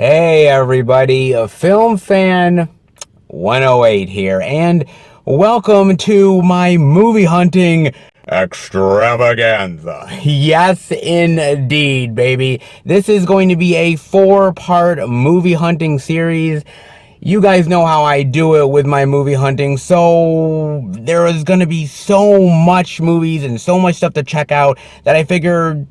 Hey everybody, a Film Fan 108 here, and welcome to my movie hunting extravaganza. Yes, indeed, baby. This is going to be a 4-part movie hunting series. You guys know how I do it with my movie hunting, so there is going to be so much movies and so much stuff to check out that I figured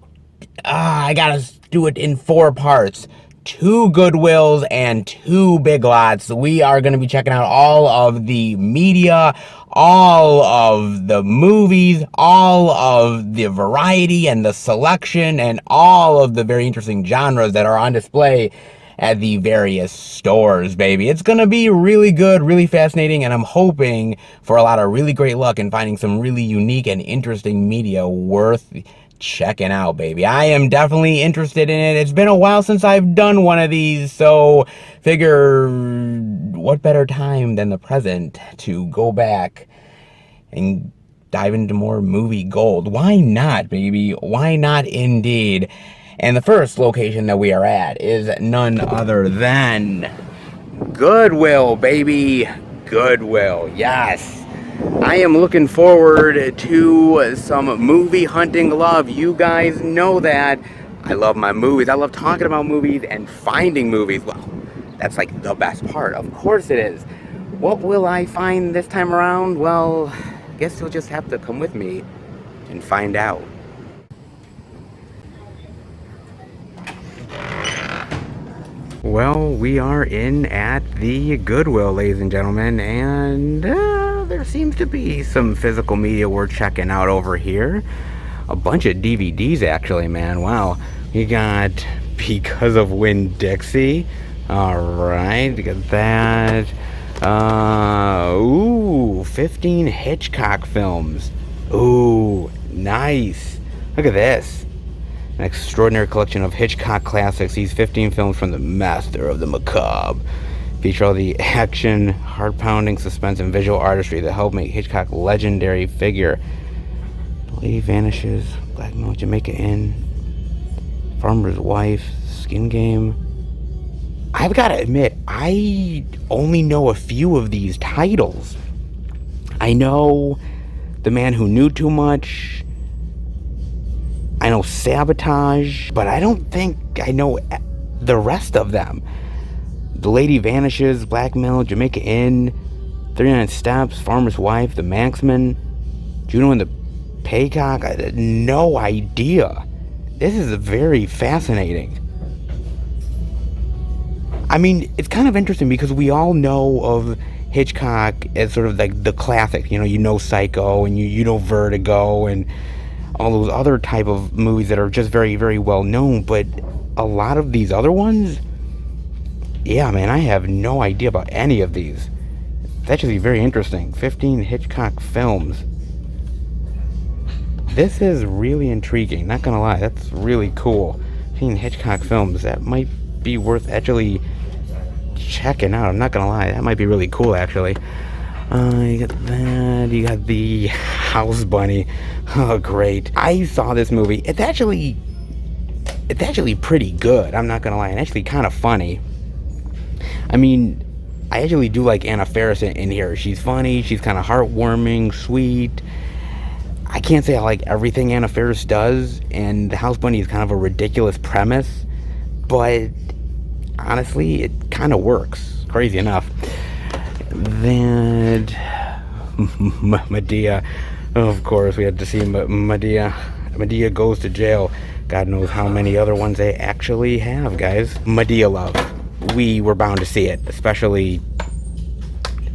I gotta do it in 4 parts. 2 Goodwills and 2 Big Lots. We are going to be checking out all of the media, all of the movies, all of the variety and the selection, and all of the very interesting genres that are on display at the various stores, baby. It's gonna be really good, really fascinating, and I'm hoping for a lot of really great luck in finding some really unique and interesting media worth checking out, baby. I am definitely interested in it. It's been a while since I've done one of these, so figure what better time than the present to go back and dive into more movie gold. Why not, baby? Why not indeed? And the first location that we are at is none other than Goodwill, baby. Goodwill, yes. I am looking forward to some movie hunting love. You guys know that. I love my movies. I love talking about movies and finding movies. Well, that's like the best part. Of course it is. What will I find this time around? Well, I guess you'll just have to come with me and find out. Well, we are in at the Goodwill, ladies and gentlemen, and there seems to be some physical media we're checking out over here. A bunch of DVDs, actually, man. Wow. You got Because of Winn-Dixie. Alright, you got that. 15 Hitchcock films. Ooh, nice. Look at this. An extraordinary collection of Hitchcock classics. These 15 films from the master of the macabre feature all the action, heart-pounding suspense, and visual artistry that help make Hitchcock a legendary figure. The Lady Vanishes, Blackmail, Jamaica Inn, Farmer's Wife, Skin Game. I've got to admit, I only know a few of these titles. I know The Man Who Knew Too Much. I know Sabotage, but I don't think I know the rest of them. The Lady Vanishes, Blackmail, Jamaica Inn, 39 Steps, Farmer's Wife, The Manxman, Juno and the Paycock. I had no idea. This is very fascinating. I mean, it's kind of interesting because we all know of Hitchcock as sort of like the classic. You know Psycho, and you know Vertigo, and all those other type of movies that are just very, very well known, but a lot of these other ones, yeah, man, I have no idea about any of these. It's actually very interesting. 15 Hitchcock films. This is really intriguing, not gonna lie, that's really cool. 15 Hitchcock films, that might be worth actually checking out, I'm not gonna lie, that might be really cool, actually. You got that, you got the House Bunny. Oh, great. I saw this movie. It's actually pretty good, I'm not gonna lie, and actually kind of funny. I mean, I actually do like Anna Faris in here. She's funny, she's kind of heartwarming, sweet. I can't say I like everything Anna Faris does, and the House Bunny is kind of a ridiculous premise, but honestly, it kind of works, crazy enough. Then Medea, of course, we had to see Medea. Medea Goes to Jail. God knows how many other ones they actually have, guys. Medea love. We were bound to see it, especially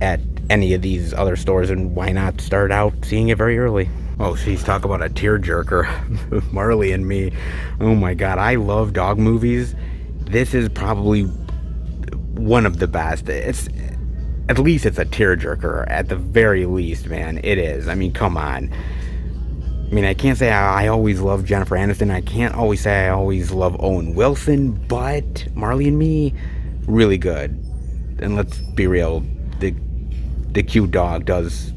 at any of these other stores, and why not start out seeing it very early? Oh, she's talk about a tearjerker. Marley and Me. Oh my God, I love dog movies. This is probably one of the best. At least it's a tearjerker, at the very least, man. It is. I mean, come on. I mean, I can't say I always love Jennifer Aniston. I can't always say I always love Owen Wilson, but Marley and Me, really good. And let's be real, the cute dog does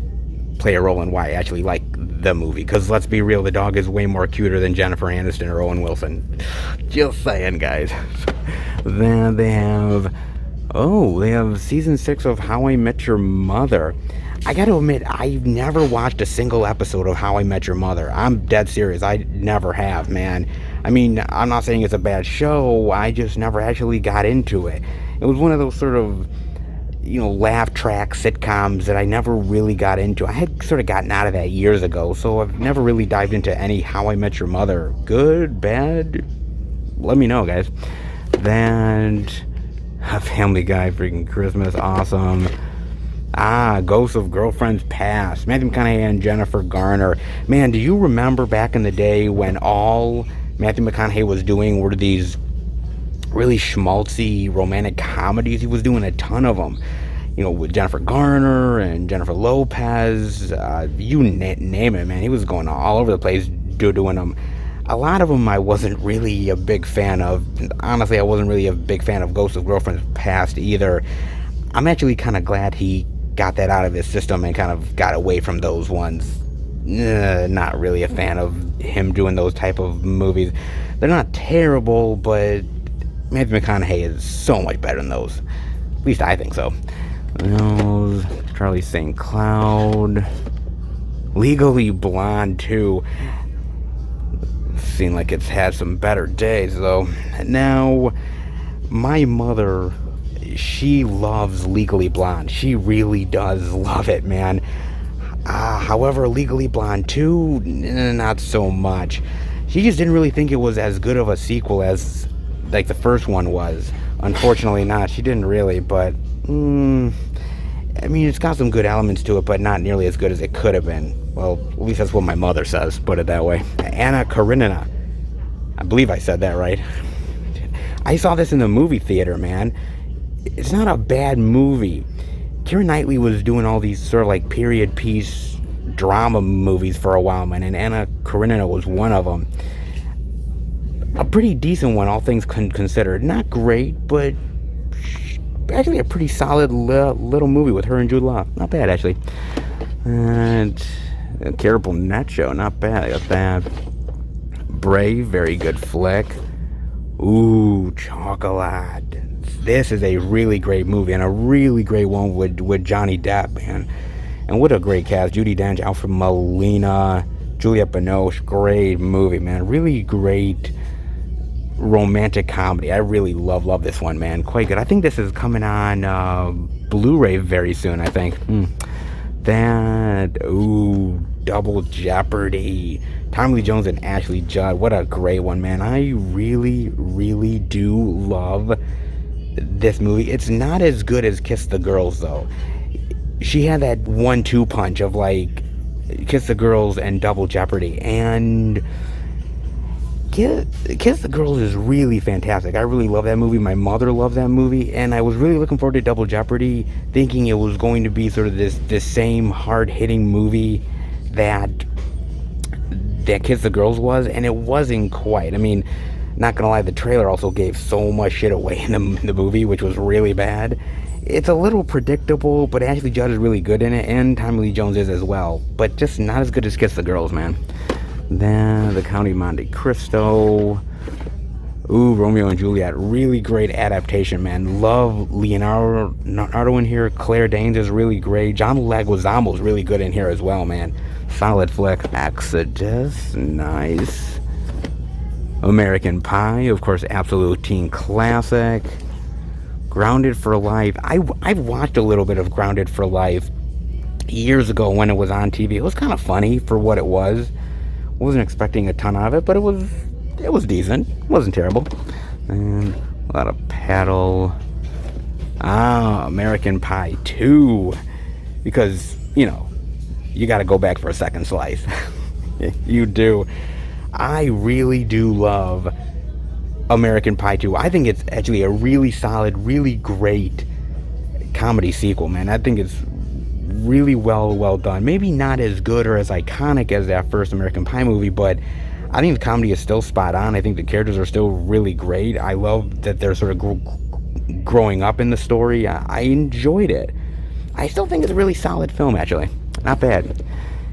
play a role in why I actually like the movie. Because let's be real, the dog is way more cuter than Jennifer Aniston or Owen Wilson. Just saying, guys. Then they have, oh, they have season 6 of How I Met Your Mother. I gotta admit, I've never watched a single episode of How I Met Your Mother. I'm dead serious. I never have, man. I mean, I'm not saying it's a bad show. I just never actually got into it. It was one of those sort of, laugh track sitcoms that I never really got into. I had sort of gotten out of that years ago, so I've never really dived into any How I Met Your Mother. Good, bad? Let me know, guys. Then, Family Guy, freaking Christmas, awesome. Ghosts of Girlfriends Past, Matthew McConaughey and Jennifer Garner. Man, do you remember back in the day when all Matthew McConaughey was doing were these really schmaltzy romantic comedies? He was doing a ton of them, with Jennifer Garner and Jennifer Lopez, you name it, man. He was going all over the place doing them. A lot of them I wasn't really a big fan of. Honestly, I wasn't really a big fan of Ghosts of Girlfriends Past either. I'm actually kind of glad he got that out of his system and kind of got away from those ones. Not really a fan of him doing those type of movies. They're not terrible, but Matthew McConaughey is so much better than those. At least I think so. Charlie St. Cloud. Legally Blonde 2. Seems like it's had some better days, though. Now, my mother, she loves Legally Blonde. She really does love it, man. However, Legally Blonde 2, not so much. She just didn't really think it was as good of a sequel as, like, the first one was. Unfortunately not. She didn't really, but, I mean, it's got some good elements to it, but not nearly as good as it could have been. Well, at least that's what my mother says, put it that way. Anna Karenina. I believe I said that right. I saw this in the movie theater, man. It's not a bad movie. Keira Knightley was doing all these sort of like period piece drama movies for a while, man, and Anna Karenina was one of them. A pretty decent one, all things considered. Not great, but actually a pretty solid little movie with her and Jude Law. Not bad, actually. And Caribou Net Show, not bad. I got that. Brave, very good flick. Ooh, Chocolat. This is a really great movie and a really great one with Johnny Depp, man. And what a great cast. Judi Dench, Alfred Molina, Juliette Binoche. Great movie, man. Really great romantic comedy. I really love this one, man. Quite good. I think this is coming on Blu-ray very soon, I think. Double Jeopardy. Tommy Lee Jones and Ashley Judd. What a great one, man. I really do love this movie. It's not as good as Kiss the Girls, though. She had that 1-2 punch of, like, Kiss the Girls and Double Jeopardy. And Kiss the Girls is really fantastic. I really love that movie. My mother loves that movie. And I was really looking forward to Double Jeopardy, thinking it was going to be sort of this same hard-hitting movie that Kiss the Girls was, and it wasn't quite. I mean, not gonna lie, the trailer also gave so much shit away in the movie, which was really bad. It's a little predictable, but Ashley Judd is really good in it, and Tommy Lee Jones is as well, but just not as good as Kiss the Girls, man. Then the Count of Monte Cristo. Romeo and Juliet, really great adaptation, man. Love Leonardo in here. Claire Danes is really great. John Leguizamo is really good in here as well, man. Solid flick. Exodus, nice. American Pie, of course, absolute teen classic. Grounded for Life. I've watched a little bit of Grounded for Life years ago when it was on TV. It was kind of funny for what it was. Wasn't expecting a ton of it, but it was decent. It wasn't terrible. And a lot of Paddle. American Pie 2. Because, you got to go back for a second slice. You do. I really do love American Pie 2. I think it's actually a really solid, really great comedy sequel, man. I think it's really well done. Maybe not as good or as iconic as that first American Pie movie, but I think the comedy is still spot on. I think the characters are still really great. I love that they're sort of growing up in the story. I enjoyed it. I still think it's a really solid film, actually. Not bad.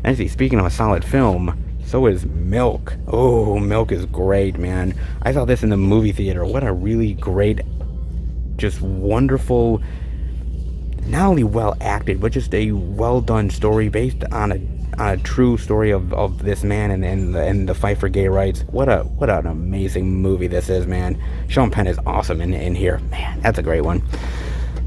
Actually, speaking of a solid film, so is Milk. Oh, Milk is great, man. I saw this in the movie theater. What a really great just wonderful, not only well acted, but just a well done story based on a true story of this man and the fight for gay rights. What an amazing movie this is, man. Sean Penn is awesome in here, man. That's a great one.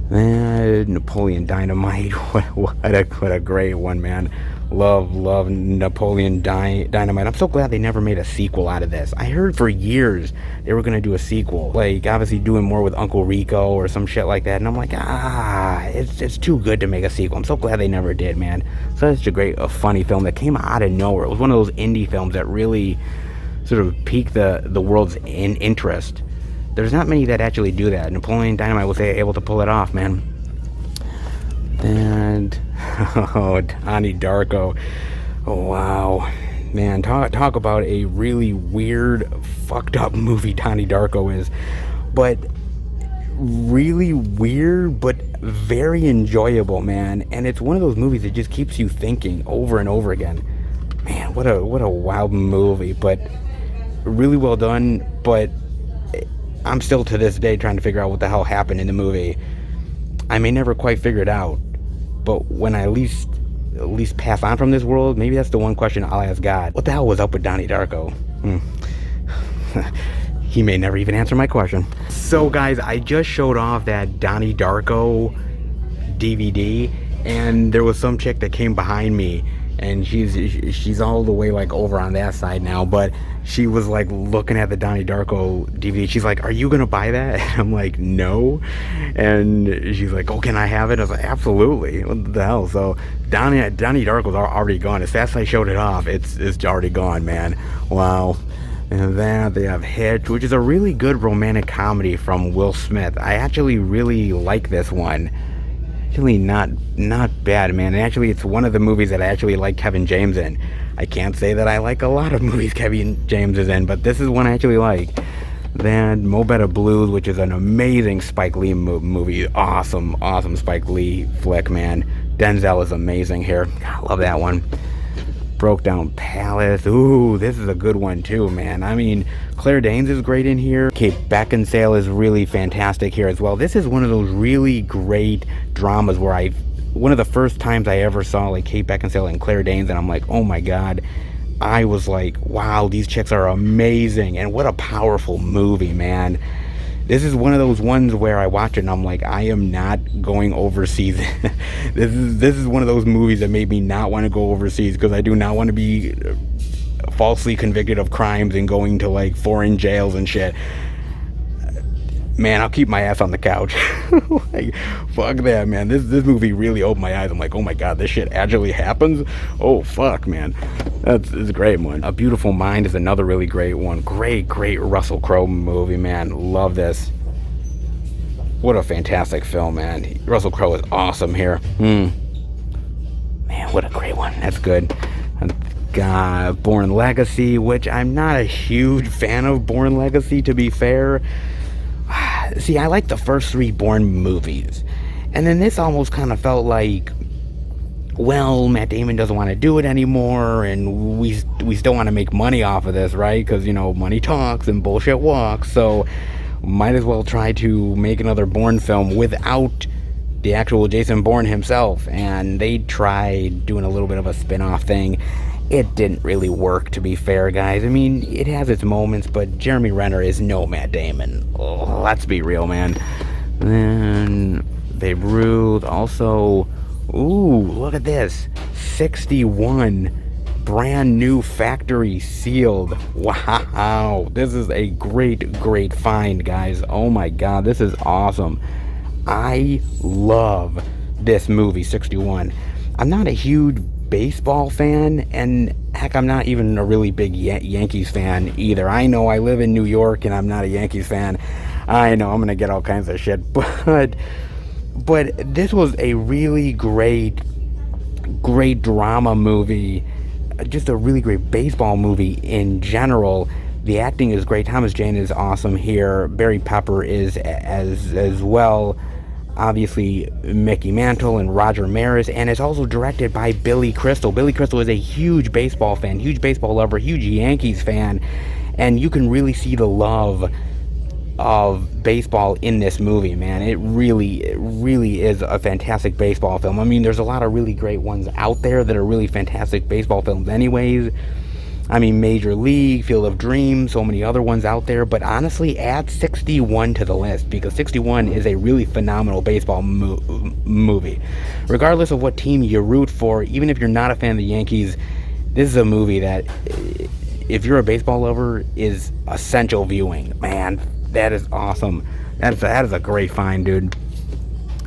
Napoleon Dynamite. What a great one, man. Love Napoleon Dynamite. I'm so glad they never made a sequel out of this. I heard for years they were gonna do a sequel, like obviously doing more with Uncle Rico or some shit like that, and I'm like, it's too good to make a sequel. I'm so glad they never did, man. Such a funny film that came out of nowhere. It was one of those indie films that really sort of piqued the world's interest. There's not many that actually do that. Napoleon Dynamite was able to pull it off, man. And Donnie Darko. Oh, wow, man, talk about a really weird, fucked up movie Donnie Darko is, but really weird, but very enjoyable, man. And it's one of those movies that just keeps you thinking over and over again. Man, what a wild movie, but really well done. But I'm still to this day trying to figure out what the hell happened in the movie. I may never quite figure it out, but when I at least pass on from this world, maybe that's the one question I'll ask God. What the hell was up with Donnie Darko? He may never even answer my question. So guys, I just showed off that Donnie Darko DVD, and there was some chick that came behind me, and she's all the way like over on that side now, but she was like looking at the Donnie Darko DVD. She's like, "Are you gonna buy that?" And I'm like, "No." And she's like, "Oh, can I have it?" I was like, "Absolutely." What the hell? So Donnie Darko's already gone. As fast as I showed it off, it's already gone, man. Wow. And then they have Hitch, which is a really good romantic comedy from Will Smith. I actually really like this one. Actually not bad, man. And actually it's one of the movies that I actually like Kevin James in. I can't say that I like a lot of movies Kevin James is in, but this is one I actually like. Then Mo Better Blues, which is an amazing Spike Lee movie. Awesome Spike Lee flick, man. Denzel is amazing here. I love that one. Broke Down Palace. Ooh, this is a good one too, man. I mean, Claire Danes is great in here. Kate Beckinsale is really fantastic here as well. This is one of those really great dramas where one of the first times I ever saw like Kate Beckinsale and Claire Danes, and I'm like, oh my god. I was like, wow, these chicks are amazing, and what a powerful movie, man. This is one of those ones where I watch it and I'm like, I am not going overseas. This is one of those movies that made me not want to go overseas, because I do not want to be falsely convicted of crimes and going to like foreign jails and shit. Man, I'll keep my ass on the couch. Like, fuck that, man. This movie really opened my eyes. I'm like, oh my god, this shit actually happens? Oh, fuck, man. It's a great one. A Beautiful Mind is another really great one. Great Russell Crowe movie, man. Love this. What a fantastic film, man. Russell Crowe is awesome here. Man, what a great one. That's good. Got Bourne Legacy, which I'm not a huge fan of Bourne Legacy, to be fair. See, I like the first 3 Bourne movies, and then this almost kind of felt like, well, Matt Damon doesn't want to do it anymore, and we still want to make money off of this, right? Because, you know, money talks and bullshit walks, so might as well try to make another Bourne film without the actual Jason Bourne himself. And they tried doing a little bit of a spin-off thing. It didn't really work, to be fair, guys. I mean, it has its moments, but Jeremy Renner is no Matt Damon. Oh, let's be real, man. Then Babe Ruth. Also, ooh, look at this. 61. Brand new factory sealed. Wow. This is a great find, guys. Oh my god, this is awesome. I love this movie, 61. I'm not a huge baseball fan, and heck, I'm not even a really big Yankees fan either. I know I live in New York and I'm not a Yankees fan. I know I'm gonna get all kinds of shit, but this was a really great drama movie, just a really great baseball movie in general. The acting is great. Thomas Jane is awesome here. Barry Pepper is as well. Obviously, Mickey Mantle and Roger Maris, and it's also directed by Billy Crystal. Billy Crystal is a huge baseball fan, huge baseball lover, huge Yankees fan, and you can really see the love of baseball in this movie, man. It really is a fantastic baseball film. I mean, there's a lot of really great ones out there that are really fantastic baseball films anyways. I mean, Major League, Field of Dreams, so many other ones out there. But honestly, add 61 to the list, because 61 is a really phenomenal baseball movie. Regardless of what team you root for, even if you're not a fan of the Yankees, this is a movie that, if you're a baseball lover, is essential viewing. Man, that is awesome. That is a great find, dude.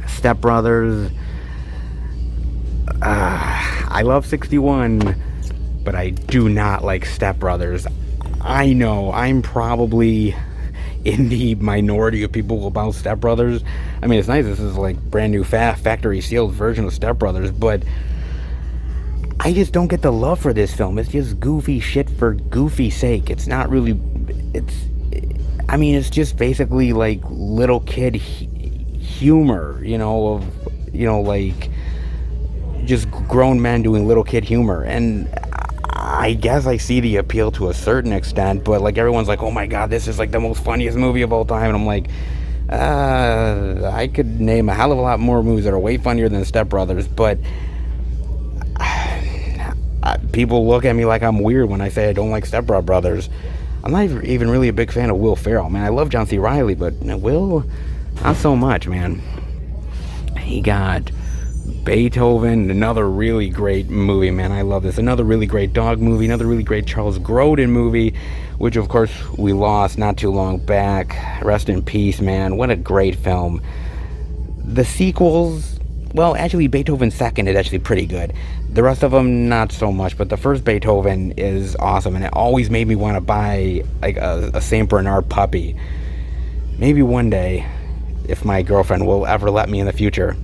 Step Brothers. I love 61. But I do not like Step Brothers. I know I'm probably in the minority of people about Step Brothers. I mean, it's nice. This is like brand new factory sealed version of Step Brothers, but I just don't get the love for this film. It's just goofy shit for goofy sake. It's not really. I mean, it's just basically like little kid humor, like just grown men doing little kid humor. And I guess I see the appeal to a certain extent, but like everyone's like, oh my god, this is like the most funniest movie of all time, and I'm like, I could name a hell of a lot more movies that are way funnier than Step Brothers, but people look at me like I'm weird when I say I don't like Step Brothers. I'm not even really a big fan of Will Ferrell, man. I love John C. Reilly, but Will, not so much, man. He got Beethoven, another really great movie, man. I love this. Another really great dog movie, another really great Charles Grodin movie, which of course we lost not too long back. Rest in peace, man. What a great film. The sequels, well, actually Beethoven second is actually pretty good. The rest of them, not so much, but the first Beethoven is awesome, and it always made me want to buy like a Saint Bernard puppy. Maybe one day, if my girlfriend will ever let me in the future.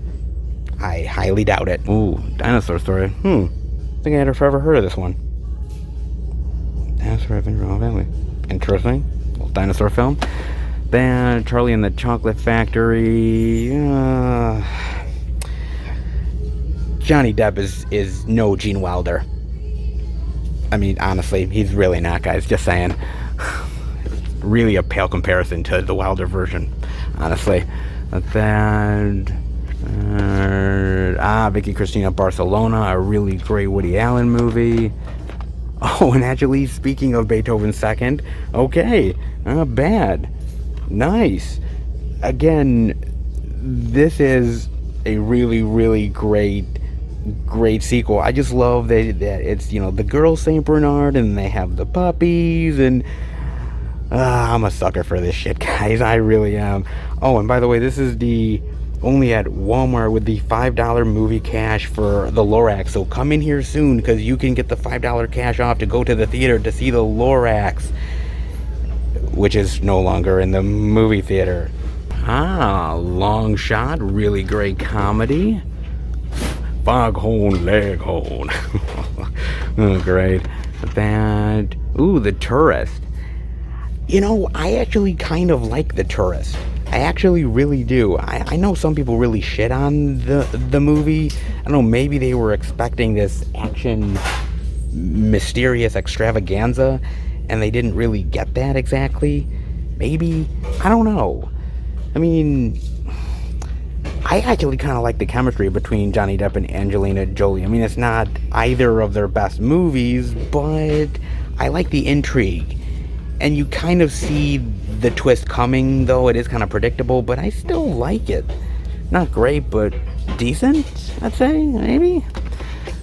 I highly doubt it. Ooh, dinosaur story. I think I had forever heard of this one. Dinosaur Adventure of Family. Interesting. Little dinosaur film. Then Charlie and the Chocolate Factory. Johnny Depp is no Gene Wilder. I mean, honestly, he's really not, guys. Just saying. Really a pale comparison to the Wilder version, honestly. But then Vicky Cristina Barcelona, a really great Woody Allen movie. Oh, and actually, speaking of Beethoven second, okay, not bad, nice. Again, this is a really great sequel. I just love that it's, the girl Saint Bernard, and they have the puppies, and I'm a sucker for this shit, guys. I really am. Oh, and by the way, this is the only at Walmart with the $5 movie cash for the Lorax. So come in here soon, because you can get the $5 cash off to go to the theater to see the Lorax, which is no longer in the movie theater. Long Shot, really great comedy. Foghorn Leghorn. Oh, great. The Tourist. I actually kind of like The Tourist. I actually really do. I know some people really shit on the movie. I don't know, maybe they were expecting this action, mysterious extravaganza, and they didn't really get that exactly. Maybe. I don't know. I mean, I actually kind of like the chemistry between Johnny Depp and Angelina Jolie. I mean, it's not either of their best movies, but I like the intrigue. And you kind of see the twist coming, though it is kind of predictable, but I still like it. Not great, but decent, I'd say, maybe.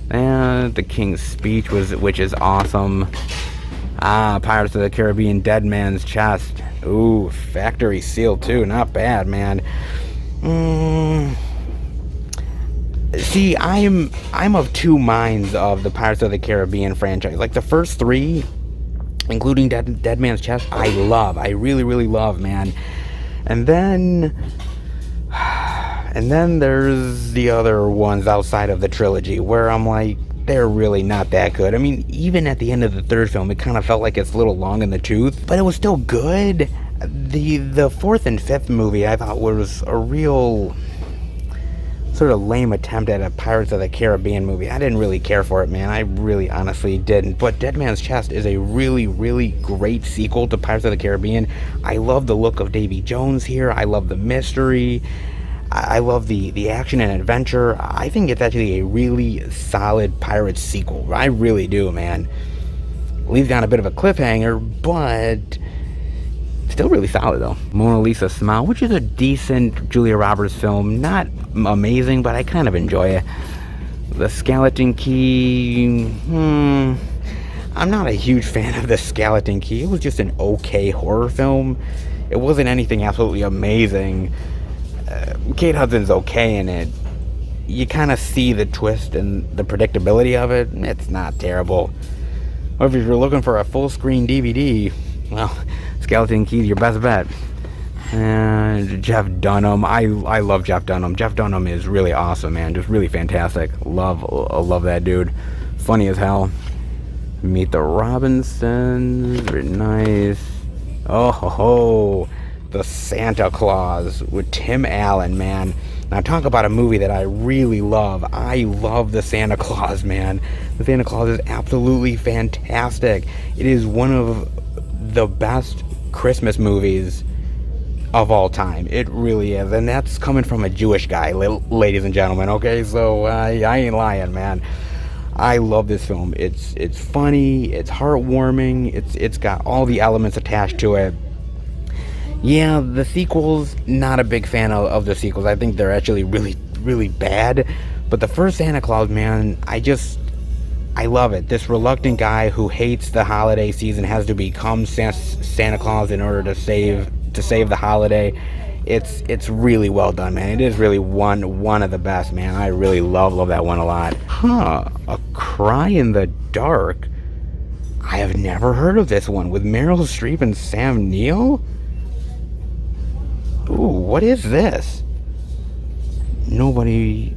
And The King's Speech, which is awesome. Pirates of the Caribbean, Dead Man's Chest. Ooh, factory seal too, not bad, man. See, I'm of two minds of the Pirates of the Caribbean franchise. Like the first three, including Dead Man's Chest, I really love, man. And then there's the other ones outside of the trilogy where I'm like, they're really not that good. I mean, even at the end of the third film, it kind of felt like it's a little long in the tooth, but it was still good. The fourth and fifth movie I thought was a real sort of lame attempt at a Pirates of the Caribbean movie. I didn't really care for it, man. I really honestly didn't. But Dead Man's Chest is a really, really great sequel to Pirates of the Caribbean. I love the look of Davy Jones here. I love the mystery. I love the action and adventure. I think it's actually a really solid Pirates sequel. I really do, man. Leaves you on a bit of a cliffhanger, but still really solid, though. Mona Lisa Smile, which is a decent Julia Roberts film. Not amazing, but I kind of enjoy it. The Skeleton Key, I'm not a huge fan of The Skeleton Key. It was just an okay horror film. It wasn't anything absolutely amazing. Kate Hudson's okay in it. You kind of see the twist and the predictability of it. It's not terrible. Or if you're looking for a full screen DVD, well, Skeleton Key's your best bet. And Jeff Dunham, I love Jeff Dunham. Jeff Dunham is really awesome, man. Just really fantastic. Love that dude. Funny as hell. Meet the Robinsons, very nice. Oh ho ho. The Santa Claus with Tim Allen, man. Now talk about a movie that I really love. I love The Santa Claus, man. The Santa Claus is absolutely fantastic. It is one of the best Christmas movies of all time. It really is. And that's coming from a Jewish guy, ladies and gentlemen, okay? So I ain't lying, man. I love this film. It's funny, it's heartwarming, it's got all the elements attached to it. Yeah, the sequels, not a big fan of the sequels. I think they're actually really, really bad. But the first Santa Claus, man, I love it. This reluctant guy who hates the holiday season has to become Santa Claus in order to save the holiday. It's really well done, man. It is really one of the best, man. I really love that one a lot. A Cry in the Dark. I have never heard of this one with Meryl Streep and Sam Neill. Ooh, what is this? Nobody,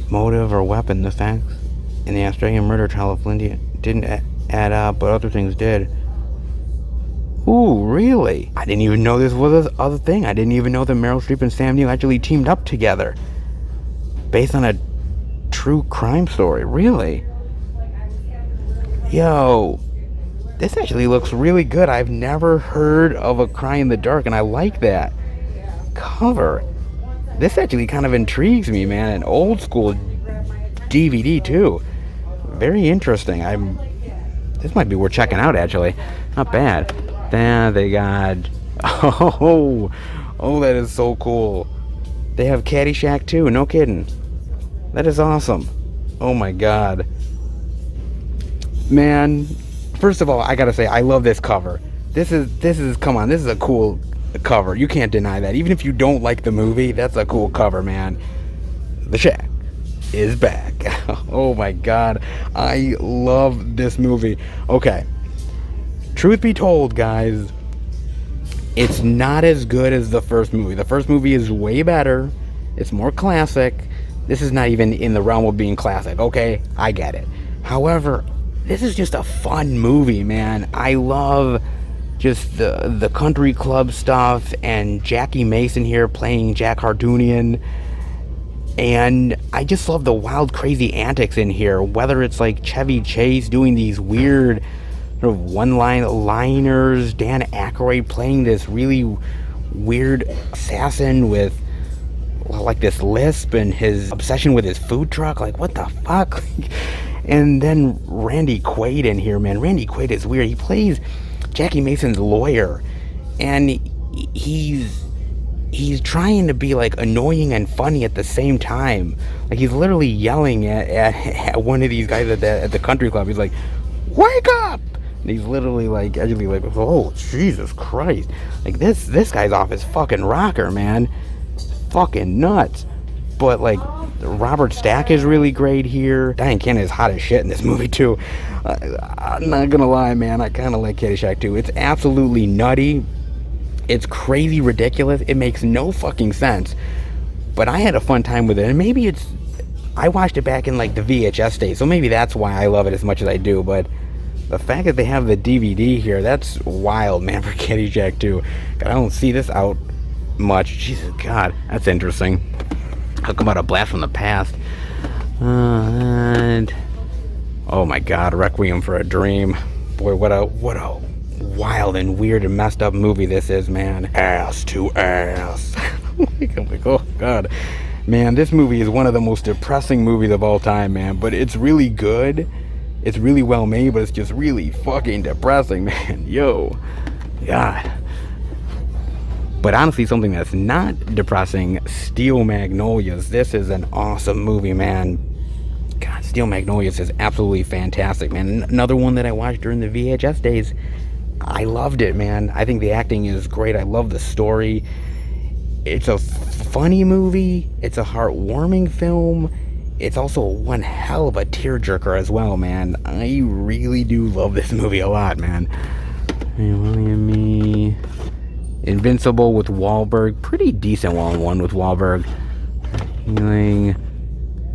motive or weapon. The facts in the Australian murder trial of Lindy didn't add up, but other things did. Ooh, really? I didn't even know this was a other thing. I didn't even know that Meryl Streep and Sam Neill actually teamed up together. Based on a true crime story. Really? Yo, this actually looks really good. I've never heard of A Cry in the Dark, and I like that cover. This actually kind of intrigues me, man. An old school DVD too. Very interesting. This might be worth checking out, actually. Not bad. Then they got oh that is so cool. They have Caddyshack too. No kidding. That is awesome. Oh my god, man. First of all, I gotta say I love this cover. This is come on. This is a cool cover. You can't deny that. Even if you don't like the movie, that's a cool cover, man. The Shack is back. Oh my god, I love this movie. Okay, truth be told, guys, it's not as good as the first movie. The first movie is way better. It's more classic. This is not even in the realm of being classic. Okay, I get it. However, this is just a fun movie, man. I love just the country club stuff and Jackie Mason here playing Jack Hartoonian. And I just love the wild, crazy antics in here. Whether it's like Chevy Chase doing these weird sort of one-liners, Dan Aykroyd playing this really weird assassin with like this lisp and his obsession with his food truck. Like, what the fuck? And then Randy Quaid in here, man. Randy Quaid is weird. He plays Jackie Mason's lawyer, and he's trying to be like annoying and funny at the same time. Like, he's literally yelling at one of these guys at the country club. He's like, "Wake up!" And he's literally like, actually like, "Oh, Jesus Christ!" Like, this guy's off his fucking rocker, man. Fucking nuts. But like, Robert Stack is really great here. Diane Cannon is hot as shit in this movie too. I'm not gonna lie, man. I kind of like Caddyshack too. It's absolutely nutty. It's crazy ridiculous. It makes no fucking sense. But I had a fun time with it. And maybe I watched it back in like the VHS days, so maybe that's why I love it as much as I do. But the fact that they have the DVD here, that's wild, man, for Caddyshack 2. God, I don't see this out much. Jesus God, that's interesting. Talk about a blast from the past. And oh my God, Requiem for a Dream. Boy, what a wild and weird and messed up movie this is, man. Ass to ass. I'm like, oh God. Man, this movie is one of the most depressing movies of all time, man. But it's really good. It's really well made, but it's just really fucking depressing, man. Yo. God. But honestly, something that's not depressing, Steel Magnolias. This is an awesome movie, man. God, Steel Magnolias is absolutely fantastic, man. Another one that I watched during the VHS days. I loved it, man. I think the acting is great. I love the story. It's a funny movie. It's a heartwarming film. It's also one hell of a tearjerker as well, man. I really do love this movie a lot, man. Hey, William me. Invincible with Wahlberg. Pretty decent one with Wahlberg. Healing.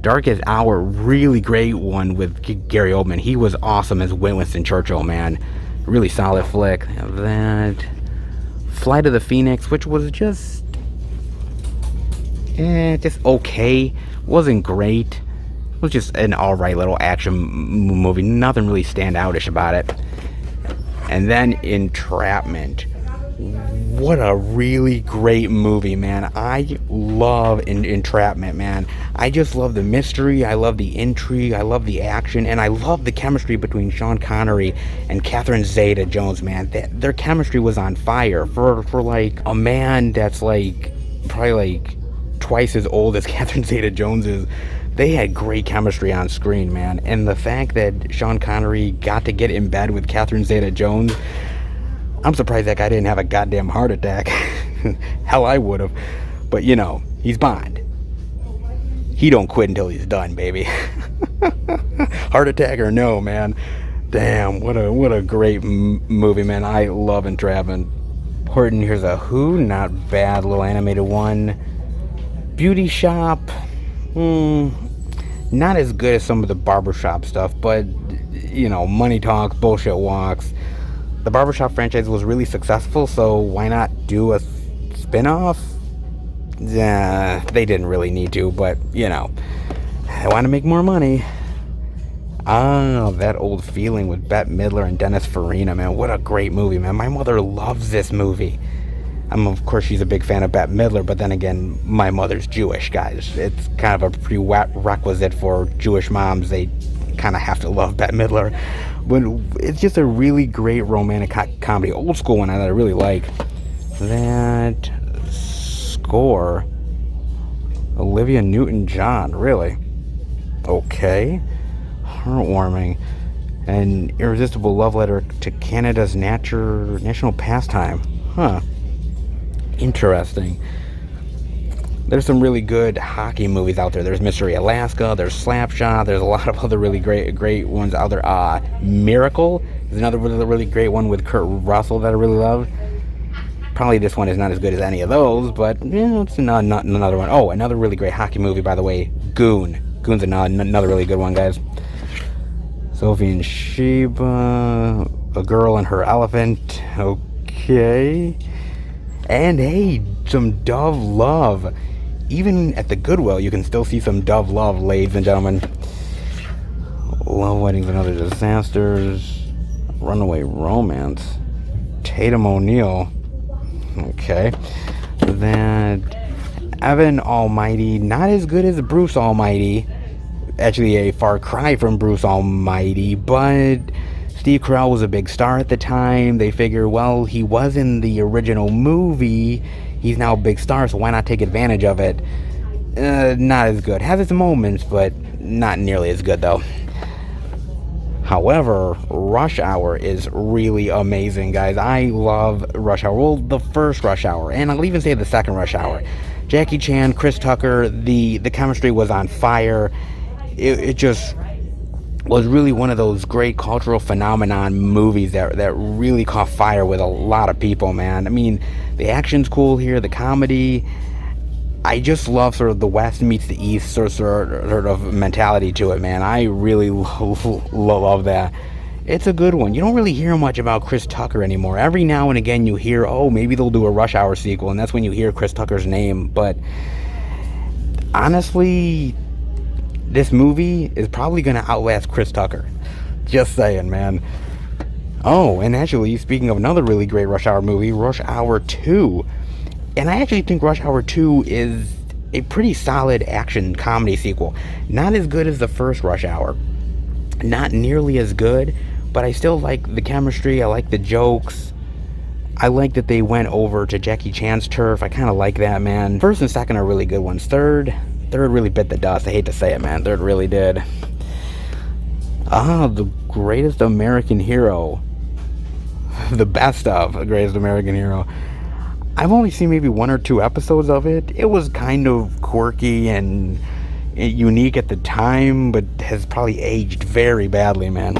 Darkest Hour. Really great one with Gary Oldman. He was awesome as Winston Churchill, man. Really solid flick. Have that. Flight of the Phoenix, which was just okay. Wasn't great. It was just an alright little action movie. Nothing really standoutish about it. And then Entrapment. What a really great movie, man. I love Entrapment, man. I just love the mystery. I love the intrigue. I love the action. And I love the chemistry between Sean Connery and Catherine Zeta-Jones, man. Their chemistry was on fire. For like a man that's like probably like twice as old as Catherine Zeta-Jones is, they had great chemistry on screen, man. And the fact that Sean Connery got to get in bed with Catherine Zeta-Jones, I'm surprised that guy didn't have a goddamn heart attack. Hell, I would have. But, you know, he's Bond. He don't quit until he's done, baby. Heart attack or no, man. Damn, what a great movie, man. I love Entrapment. Horton, here's a Who. Not bad. Little animated one. Beauty Shop. Not as good as some of the barbershop stuff, but, you know, money talks, bullshit walks. The barbershop franchise was really successful, so why not do a spin-off? They didn't really need to, but, you know, I want to make more money. Ah, That Old Feeling with Bette Midler and Dennis Farina, man. What a great movie, man. My mother loves this movie. Of course, she's a big fan of Bette Midler, but then again, my mother's Jewish, guys. It's kind of a prerequisite for Jewish moms. They kind of have to love Bette Midler. But it's just a really great romantic comedy. Old school one that I really like. That Score. Olivia Newton-John, really? Okay. Heartwarming. An irresistible love letter to Canada's national pastime. Huh. Interesting. There's some really good hockey movies out there. There's Mystery Alaska, there's Slapshot, there's a lot of other really great ones out there. Miracle is another really great one with Kurt Russell that I really love. Probably this one is not as good as any of those, but it's another one. Oh, another really great hockey movie, by the way, Goon. Goon's another really good one, guys. Sophie and Sheba, A Girl and Her Elephant. Okay. And hey, some Dove Love. Even at the Goodwill, you can still see some Dove Love, ladies and gentlemen. Love Weddings and Other Disasters. Runaway Romance. Tatum O'Neal. Okay. That Evan Almighty. Not as good as Bruce Almighty. Actually, a far cry from Bruce Almighty. But Steve Carell was a big star at the time. They figure, well, he was in the original movie. He's now a big star, so why not take advantage of it? Not as good. Has its moments, but not nearly as good, though. However, Rush Hour is really amazing, guys. I love Rush Hour. Well, the first Rush Hour, and I'll even say the second Rush Hour. Jackie Chan, Chris Tucker, the chemistry was on fire. It just was really one of those great cultural phenomenon movies that really caught fire with a lot of people, man. I mean, the action's cool here, the comedy. I just love sort of the West meets the East sort of mentality to it, man. I really love that. It's a good one. You don't really hear much about Chris Tucker anymore. Every now and again you hear, oh, maybe they'll do a Rush Hour sequel, and that's when you hear Chris Tucker's name. But Honestly, this movie is probably gonna outlast Chris Tucker. Just saying, man. Oh, and actually, speaking of another really great Rush Hour movie, Rush Hour 2. And I actually think Rush Hour 2 is a pretty solid action comedy sequel. Not as good as the first Rush Hour. Not nearly as good, but I still like the chemistry, I like the jokes. I like that they went over to Jackie Chan's turf. I kind of like that, man. First and second are really good ones. Third really bit the dust. I hate to say it, man. Third really did. The Greatest American Hero. The best of The Greatest American Hero. I've only seen maybe 1 or 2 episodes of it. It was kind of quirky and unique at the time, but has probably aged very badly, man.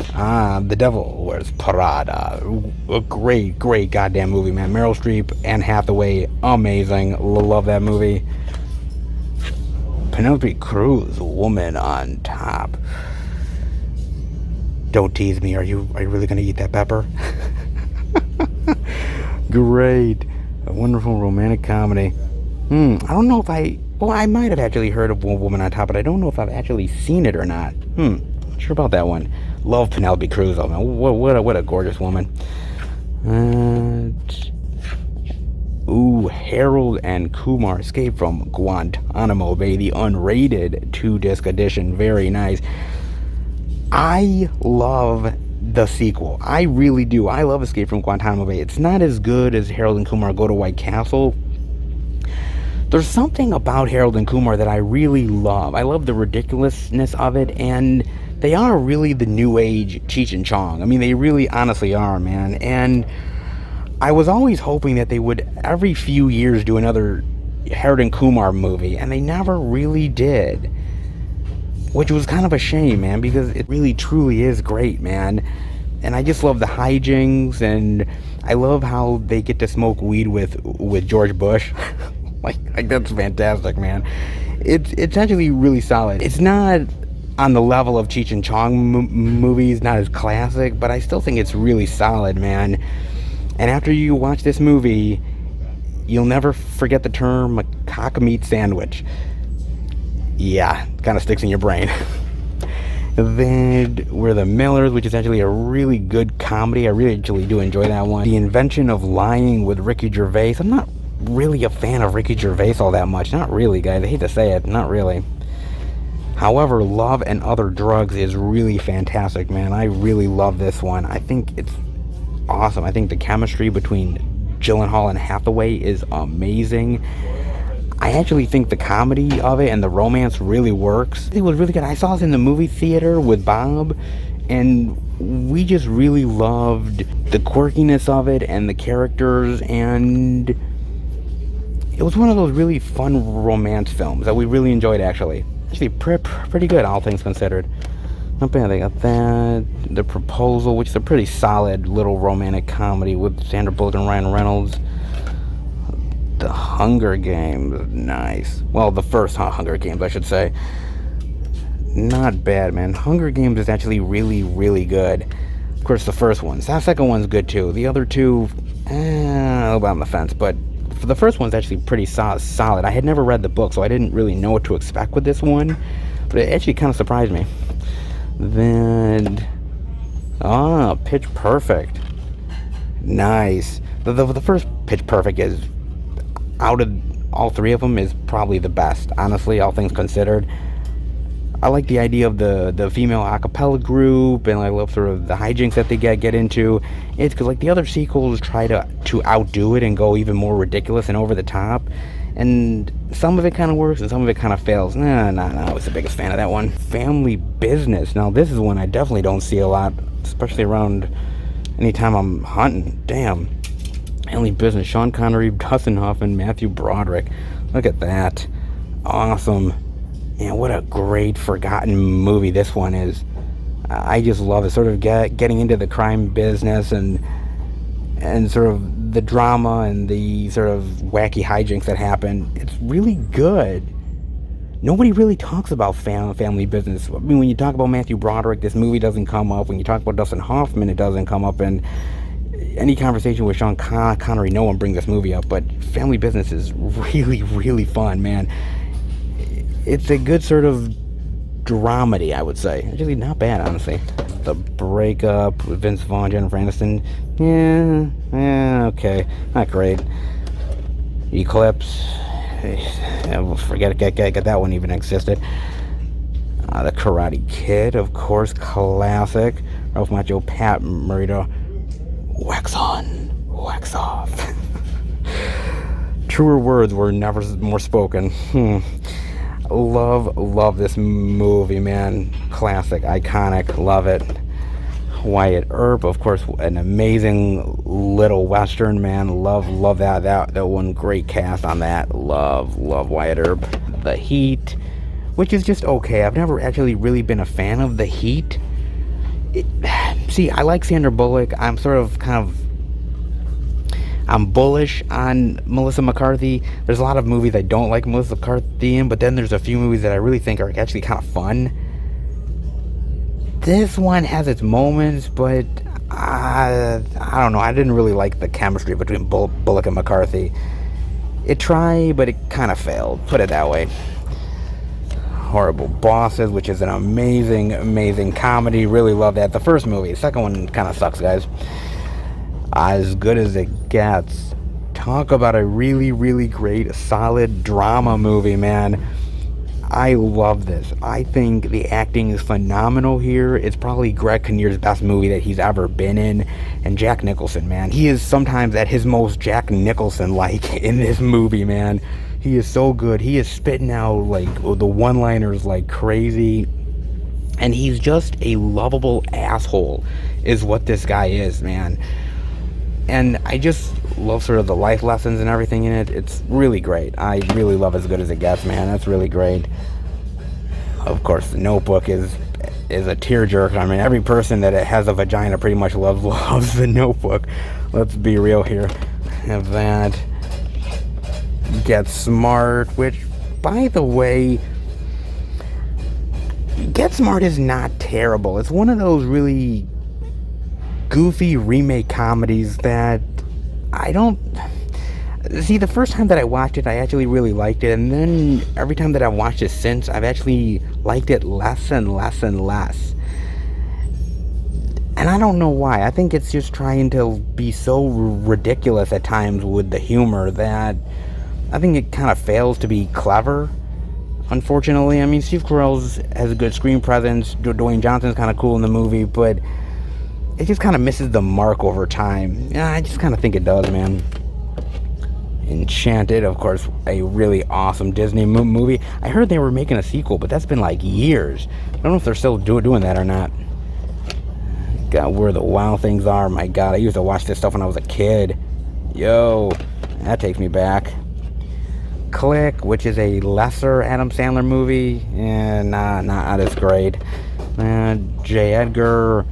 The Devil Wears Prada. A great goddamn movie, man. Meryl Streep, Anne Hathaway, amazing. Love that movie. Penelope Cruz, Woman on Top. Don't tease me. Are you really gonna eat that pepper? Great. A wonderful romantic comedy. I don't know if I might have actually heard of Woman on Top, but I don't know if I've actually seen it or not. Not sure about that one. Love Penelope Cruz, though, man. What a gorgeous woman. Harold and Kumar Escape from Guantanamo Bay, the unrated 2-disc edition. Very nice. I love the sequel. I really do. I love Escape from Guantanamo Bay. It's not as good as Harold and Kumar Go to White Castle. There's something about Harold and Kumar that I really love. I love the ridiculousness of it, and they are really the new age Cheech and Chong. I mean, they really honestly are, man. And I was always hoping that they would every few years do another Harold and Kumar movie, and they never really did. Which was kind of a shame, man, because it really truly is great, man. And I just love the hijinks, and I love how they get to smoke weed with George Bush. like that's fantastic, man. It's actually really solid. It's not on the level of Cheech and Chong movies, not as classic, but I still think it's really solid, man. And after you watch this movie, you'll never forget the term cock meat sandwich. Yeah, kind of sticks in your brain. Then We're the Millers, which is actually a really good comedy. I really actually do enjoy that one. The Invention of Lying with Ricky Gervais. I'm not really a fan of Ricky Gervais all that much. Not really, guys. I hate to say it. Not really. However, Love and Other Drugs is really fantastic, man. I really love this one. I think it's awesome. I think the chemistry between Gyllenhaal and Hathaway is amazing. I actually think the comedy of it and the romance really works. It was really good. I saw this in the movie theater with Bob, and we just really loved the quirkiness of it and the characters, and it was one of those really fun romance films that we really enjoyed, actually. Actually, pretty good, all things considered. Not bad. They got that. The Proposal, which is a pretty solid little romantic comedy with Sandra Bullock and Ryan Reynolds. The Hunger Games, nice. Well, the first Hunger Games, I should say. Not bad, man. Hunger Games is actually really good. Of course, the first one. That second one's good, too. The other two, a little bit on the fence, but for the first one's actually pretty solid. I had never read the book, so I didn't really know what to expect with this one, but it actually kind of surprised me. Then, Pitch Perfect. Nice. The first Pitch Perfect is, out of all three of them, is probably the best, honestly, all things considered. I like the idea of the female a cappella group, and I love sort of the hijinks that they get into. It's because, like, the other sequels try to outdo it and go even more ridiculous and over the top, and some of it kind of works and some of it kind of fails. Nah, I was the biggest fan of that one. Family Business. Now, this is one I definitely don't see a lot, especially around anytime I'm hunting. Damn. Family Business. Sean Connery, Dustin Hoffman, Matthew Broderick. Look at that. Awesome. Man, what a great forgotten movie this one is. I just love it. Sort of getting into the crime business and sort of the drama and the sort of wacky hijinks that happen. It's really good. Nobody really talks about Family Business. I mean, when you talk about Matthew Broderick, this movie doesn't come up. When you talk about Dustin Hoffman, it doesn't come up. And any conversation with Sean Connery, no one brings this movie up. But Family Business is really fun, man. It's a good sort of dramedy, I would say. Actually, not bad, honestly. The breakup with Vince Vaughn, Jennifer Aniston. Yeah, okay. Not great. Eclipse. Forget that one even existed. The Karate Kid, of course, classic. Ralph Macchio, Pat Morita. Wax on, wax off. Truer words were never more spoken. Love this movie, man. Classic, iconic, love it. Wyatt Earp, of course, an amazing little western, man. Love that one. Great cast on that. Love Wyatt Earp. The Heat, which is just okay. I've never actually really been a fan of The Heat. See, I like Sandra Bullock. I'm bullish on Melissa McCarthy. There's a lot of movies I don't like Melissa McCarthy in, but then there's a few movies that I really think are actually kind of fun. This one has its moments, but I don't know. I didn't really like the chemistry between Bullock and McCarthy. It tried, but it kind of failed. Put it that way. Horrible Bosses, which is an amazing comedy. Really love that. The first movie. The second one kind of sucks, guys. As Good as It Gets. Talk about a really great, solid drama movie, man. I love this. I think the acting is phenomenal here. It's probably Greg Kinnear's best movie that he's ever been in. And Jack Nicholson, man. He is sometimes at his most Jack Nicholson-like in this movie, man. He is so good. He is spitting out, like, the one-liners like crazy. And he's just a lovable asshole, is what this guy is, man. And I just love sort of the life lessons and everything in it. It's really great. I really love As Good as It Gets, man. That's really great. Of course, The Notebook is a tearjerker. I mean, every person that has a vagina pretty much loves The Notebook. Let's be real here. Have that. Get Smart, which, by the way, Get Smart is not terrible. It's one of those really goofy remake comedies that I don't see. The first time that I watched it, I actually really liked it, and then every time that I've watched it since, I've actually liked it less and less. And I don't know why. I think it's just trying to be so ridiculous at times with the humor that I think it kind of fails to be clever, unfortunately. I mean, Steve Carell has a good screen presence. Dwayne Johnson's kind of cool in the movie, but it just kind of misses the mark over time. Yeah, I just kind of think it does, man. Enchanted, of course, a really awesome Disney movie. I heard they were making a sequel, but that's been like years. I don't know if they're still doing that or not. God, Where the Wild Things Are. My God, I used to watch this stuff when I was a kid. Yo, that takes me back. Click, which is a lesser Adam Sandler movie. Not as great. J. Edgar.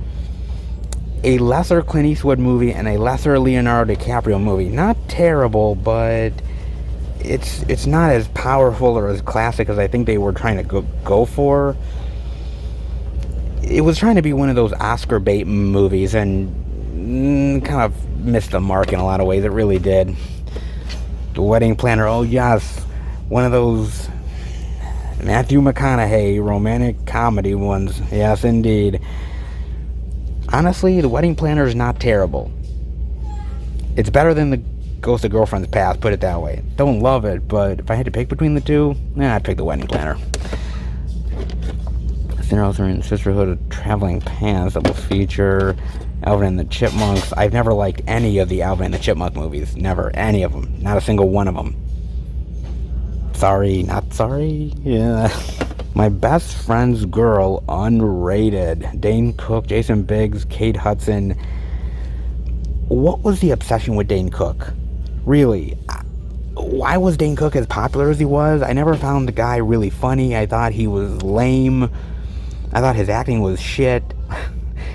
A lesser Clint Eastwood movie and a lesser Leonardo DiCaprio movie. Not terrible, but it's not as powerful or as classic as I think they were trying to go for. It was trying to be one of those Oscar bait movies and kind of missed the mark in a lot of ways. It really did. The Wedding Planner, oh yes, one of those Matthew McConaughey romantic comedy ones. Yes, indeed. Honestly, The Wedding Planner is not terrible. It's better than The Ghost of Girlfriend's Past, put it that way. Don't love it, but if I had to pick between the two, I'd pick The Wedding Planner. Cinderella and Sisterhood of Traveling Pants, double feature. Alvin and the Chipmunks. I've never liked any of the Alvin and the Chipmunk movies. Never. Any of them. Not a single one of them. Sorry, not sorry. Yeah. My Best Friend's Girl, unrated. Dane Cook, Jason Biggs, Kate Hudson. What was the obsession with Dane Cook? Really? Why was Dane Cook as popular as he was? I never found the guy really funny. I thought he was lame. I thought his acting was shit.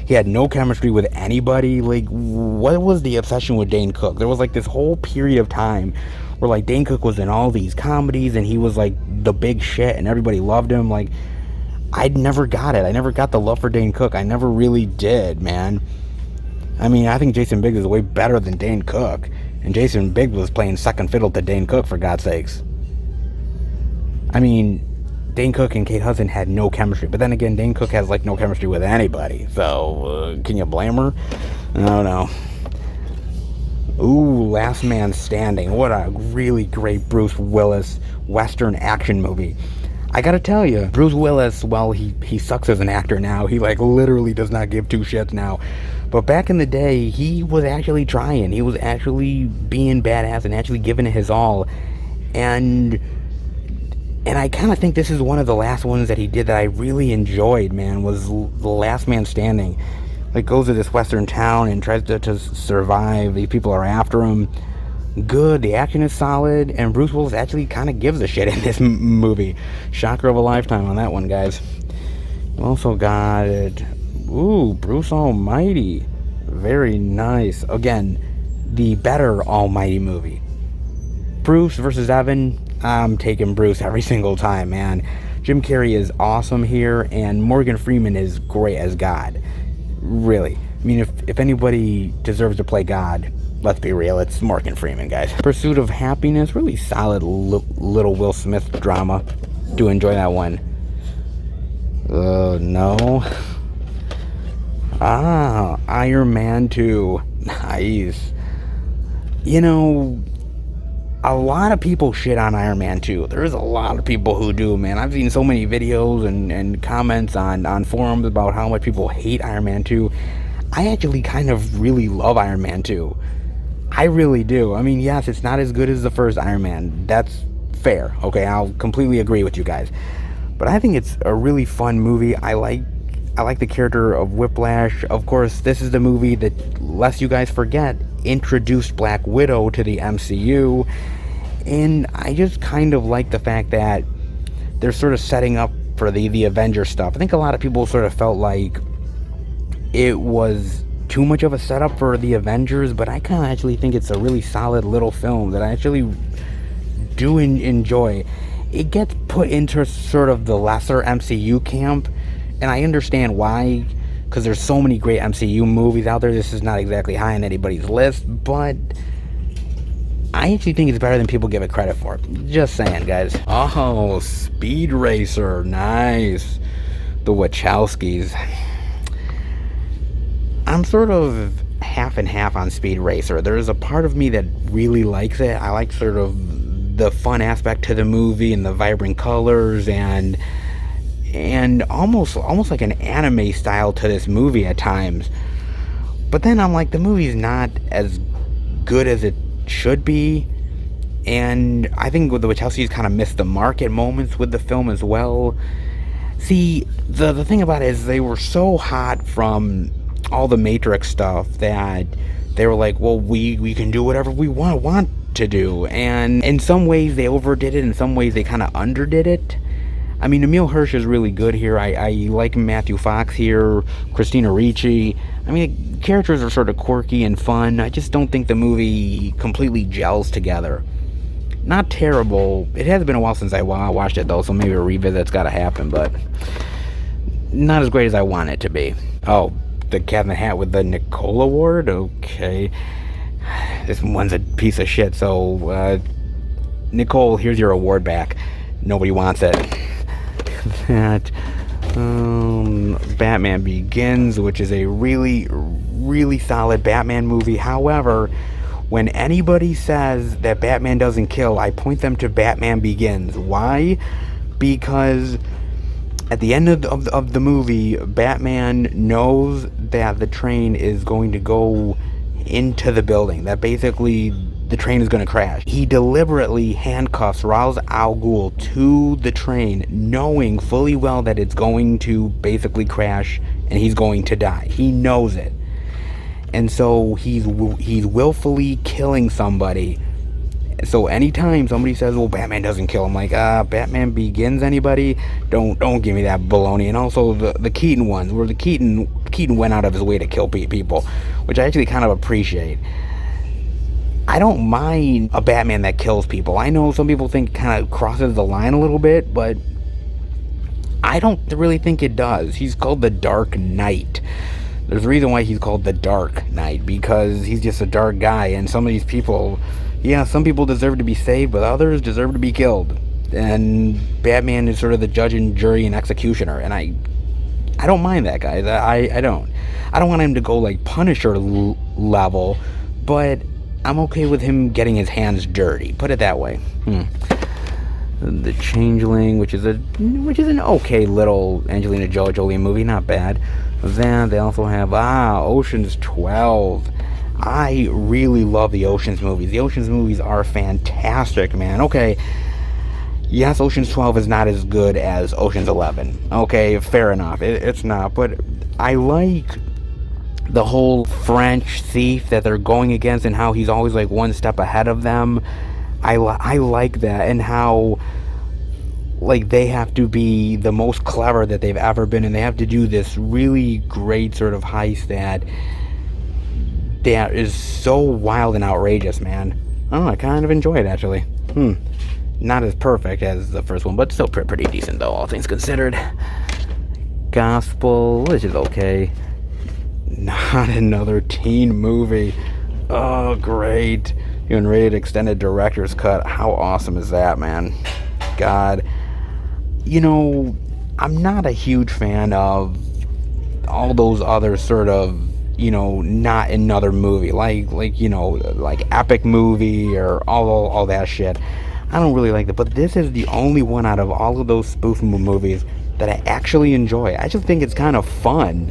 He had no chemistry with anybody. Like, what was the obsession with Dane Cook? There was like this whole period of time where like Dane Cook was in all these comedies and he was like the big shit and everybody loved him. Like, I never got it. I never got the love for Dane Cook. I never really did, man. I mean, I think Jason Biggs is way better than Dane Cook. And Jason Biggs was playing second fiddle to Dane Cook, for God's sakes. I mean, Dane Cook and Kate Hudson had no chemistry. But then again, Dane Cook has like no chemistry with anybody. So can you blame her? I don't know. Ooh, Last Man Standing. What a really great Bruce Willis Western action movie. I gotta tell you, Bruce Willis, well, he sucks as an actor now. He like literally does not give two shits now. But back in the day, he was actually trying. He was actually being badass and actually giving it his all. And I kind of think this is one of the last ones that he did that I really enjoyed, man, was The Last Man Standing. Like, goes to this western town and tries to survive. These people are after him. Good, the action is solid, and Bruce Willis actually kind of gives a shit in this movie. Shocker of a lifetime on that one, guys. We also got it. Ooh, Bruce Almighty. Very nice. Again, the better Almighty movie. Bruce versus Evan. I'm taking Bruce every single time, man. Jim Carrey is awesome here, and Morgan Freeman is great as God. Really. I mean, if anybody deserves to play God, let's be real, it's Morgan Freeman, guys. Pursuit of Happiness, really solid little Will Smith drama. Do enjoy that one. No. Iron Man 2. Nice. You know, a lot of people shit on Iron Man 2. There's a lot of people who do, man. I've seen so many videos and comments on forums about how much people hate Iron Man 2. I actually kind of really love Iron Man 2. I really do. I mean, yes, it's not as good as the first Iron Man. That's fair. Okay, I'll completely agree with you guys. But I think it's a really fun movie. I like the character of Whiplash. Of course, this is the movie that, lest you guys forget, introduced Black Widow to the MCU. And I just kind of like the fact that they're sort of setting up for the Avengers stuff. I think a lot of people sort of felt like it was too much of a setup for the Avengers, but I kind of actually think it's a really solid little film that I actually do enjoy. It gets put into sort of the lesser MCU camp, and I understand why, because there's so many great MCU movies out there. This is not exactly high on anybody's list, but I actually think it's better than people give it credit for. Just saying, guys. Oh, Speed Racer. Nice. The Wachowskis. I'm sort of half and half on Speed Racer. There's a part of me that really likes it. I like sort of the fun aspect to the movie and the vibrant colors and almost like an anime style to this movie at times. But then I'm like, the movie's not as good as it should be, and I think the Wachowskis kind of missed the mark at moments with the film as well. See, the thing about it is they were so hot from all the Matrix stuff that they were like, well, we can do whatever we want to do, and in some ways they overdid it, in some ways they kind of underdid it. I mean, Emile Hirsch is really good here. I like Matthew Fox here, Christina Ricci. I mean, the characters are sort of quirky and fun. I just don't think the movie completely gels together. Not terrible. It has been a while since I watched it, though, so maybe a revisit's got to happen, but not as great as I want it to be. Oh, the Cat in the Hat with the Nicole Award? Okay. This one's a piece of shit, so, Nicole, here's your award back. Nobody wants it. That Batman Begins, which is a really solid Batman movie. However, when anybody says that Batman doesn't kill, I point them to Batman Begins. Why? Because at the end of the movie, Batman knows that the train is going to go into the building, that basically the train is going to crash. He deliberately handcuffs Ra's al Ghul to the train, knowing fully well that it's going to basically crash and he's going to die. He knows it. And so he's willfully killing somebody. So anytime somebody says, well, Batman doesn't kill, I'm like, Batman Begins, anybody? Don't give me that baloney. And also the Keaton ones, where the Keaton went out of his way to kill people, which I actually kind of appreciate. I don't mind a Batman that kills people. I know some people think it kind of crosses the line a little bit, but I don't really think it does. He's called the Dark Knight. There's a reason why he's called the Dark Knight, because he's just a dark guy, and some of these people, yeah, some people deserve to be saved, but others deserve to be killed. and Batman is sort of the judge and jury and executioner, and I don't mind that, guys. I don't want him to go like Punisher level, but I'm okay with him getting his hands dirty, put it that way. The Changeling, which is an okay little Angelina Jolie movie, not bad. Then they also have Ocean's 12. I really love the Ocean's movies. The Ocean's movies are fantastic, man. Okay, yes, Ocean's 12 is not as good as Ocean's 11. Okay, fair enough. It's not, but I like the whole French thief that they're going against and how he's always like one step ahead of them. I like that, and how like they have to be the most clever that they've ever been, and they have to do this really great sort of heist that is so wild and outrageous, man. I don't know, I kind of enjoy it, actually. Not as perfect as the first one, but still pretty decent, though, all things considered. Gospel, which is okay. Not another teen movie. Oh, great. Even rated extended director's cut. How awesome is that, man? God. You know, I'm not a huge fan of all those other sort of, you know, not another movie, like you know, like epic movie or all that shit. I don't really like that, but this is the only one out of all of those spoof movies that I actually enjoy. I just think it's kind of fun,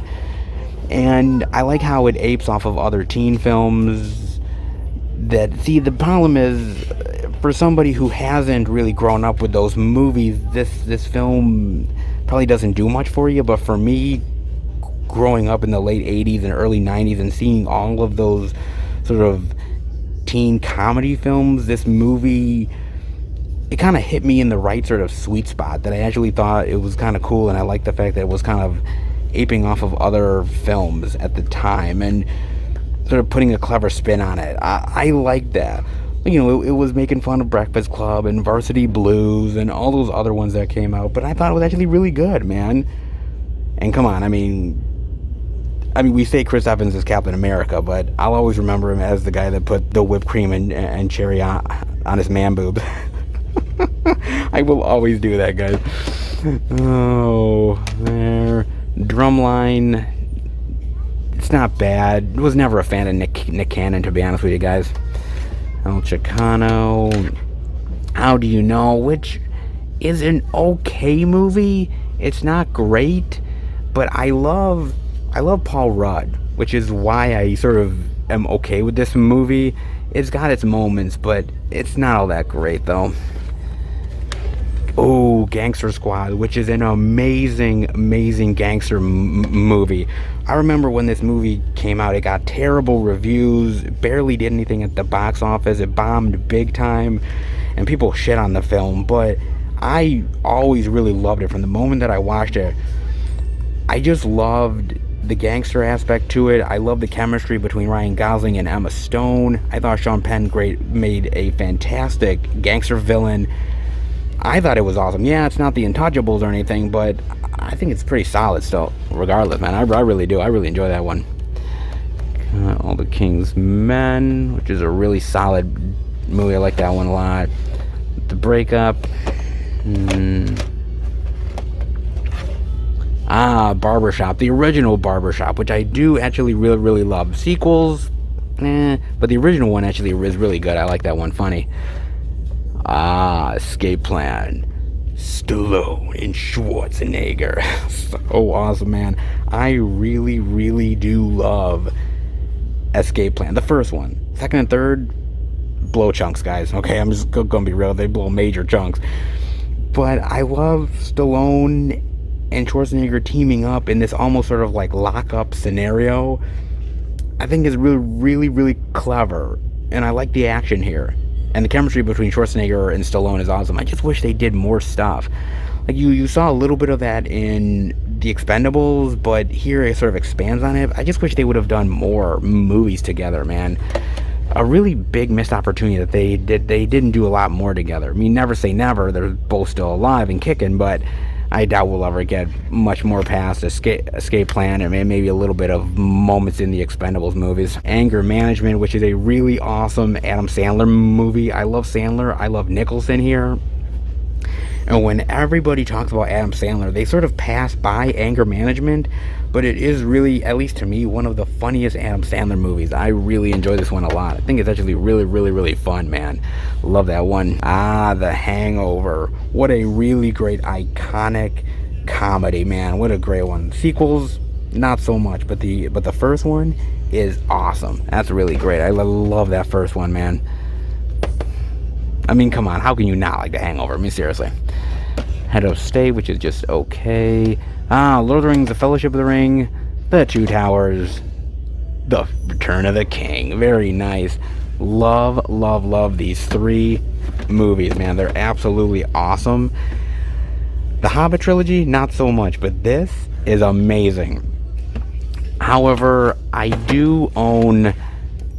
and I like how it apes off of other teen films. The problem is, for somebody who hasn't really grown up with those movies, this film probably doesn't do much for you. But for me, growing up in the late 80s and early 90s and seeing all of those sort of teen comedy films, this movie, it kind of hit me in the right sort of sweet spot, that I actually thought it was kind of cool, and I liked the fact that it was kind of aping off of other films at the time and sort of putting a clever spin on it. I like that. You know, it was making fun of Breakfast Club and Varsity Blues and all those other ones that came out, but I thought it was actually really good, man. And come on, I mean, we say Chris Evans is Captain America, but I'll always remember him as the guy that put the whipped cream and cherry on his man boob. I will always do that, guys. Oh, there. Drumline. It's not bad. I was never a fan of Nick Cannon, to be honest with you guys. El Chicano. How Do You Know? Which is an okay movie. It's not great, but I love Paul Rudd, which is why I sort of am okay with this movie. It's got its moments, but it's not all that great, though. Oh, Gangster Squad, which is an amazing gangster movie. I remember when this movie came out, it got terrible reviews, barely did anything at the box office, it bombed big time, and people shit on the film, but I always really loved it. From the moment that I watched it, I just loved the gangster aspect to it. I love the chemistry between Ryan Gosling and Emma Stone. I thought Sean Penn made a fantastic gangster villain. I thought it was awesome. Yeah, it's not the Untouchables or anything, but I think it's pretty solid still, regardless, man. I really do. I really enjoy that one. All the King's Men, which is a really solid movie. I like that one a lot. The Breakup. Barbershop. The original Barbershop, which I do actually really love. Sequels, but the original one actually is really good. I like that one. Funny. Escape Plan. Stallone and Schwarzenegger. So awesome, man. I really do love Escape Plan. The first one. Second and third, blow chunks, guys. Okay, I'm just gonna be real. They blow major chunks. But I love Stallone and Schwarzenegger teaming up in this almost sort of like lock-up scenario. I think is really clever. And I like the action here. And the chemistry between Schwarzenegger and Stallone is awesome. I just wish they did more stuff. Like, you saw a little bit of that in The Expendables, but here it sort of expands on it. I just wish they would have done more movies together, man. A really big missed opportunity that they didn't do a lot more together. I mean, never say never. They're both still alive and kicking, but I doubt we'll ever get much more past Escape Plan and maybe a little bit of moments in the Expendables movies. Anger Management, which is a really awesome Adam Sandler movie. I love Sandler. I love Nicholson here. And when everybody talks about Adam Sandler, they sort of pass by Anger Management, but it is really, at least to me, one of the funniest Adam Sandler movies. I really enjoy this one a lot. I think it's actually really, really, really fun, man. Love that one. The Hangover. What a really great, iconic comedy, man. What a great one. Sequels, not so much, but the first one is awesome. That's really great. I love that first one, man. I mean, come on, how can you not like The Hangover? I mean, seriously. Head of State, which is just okay. Lord of the Rings, The Fellowship of the Ring, The Two Towers, The Return of the King. Very nice. Love, love, love these 3 movies, man. They're absolutely awesome. The Hobbit trilogy, not so much, but this is amazing. However, I do own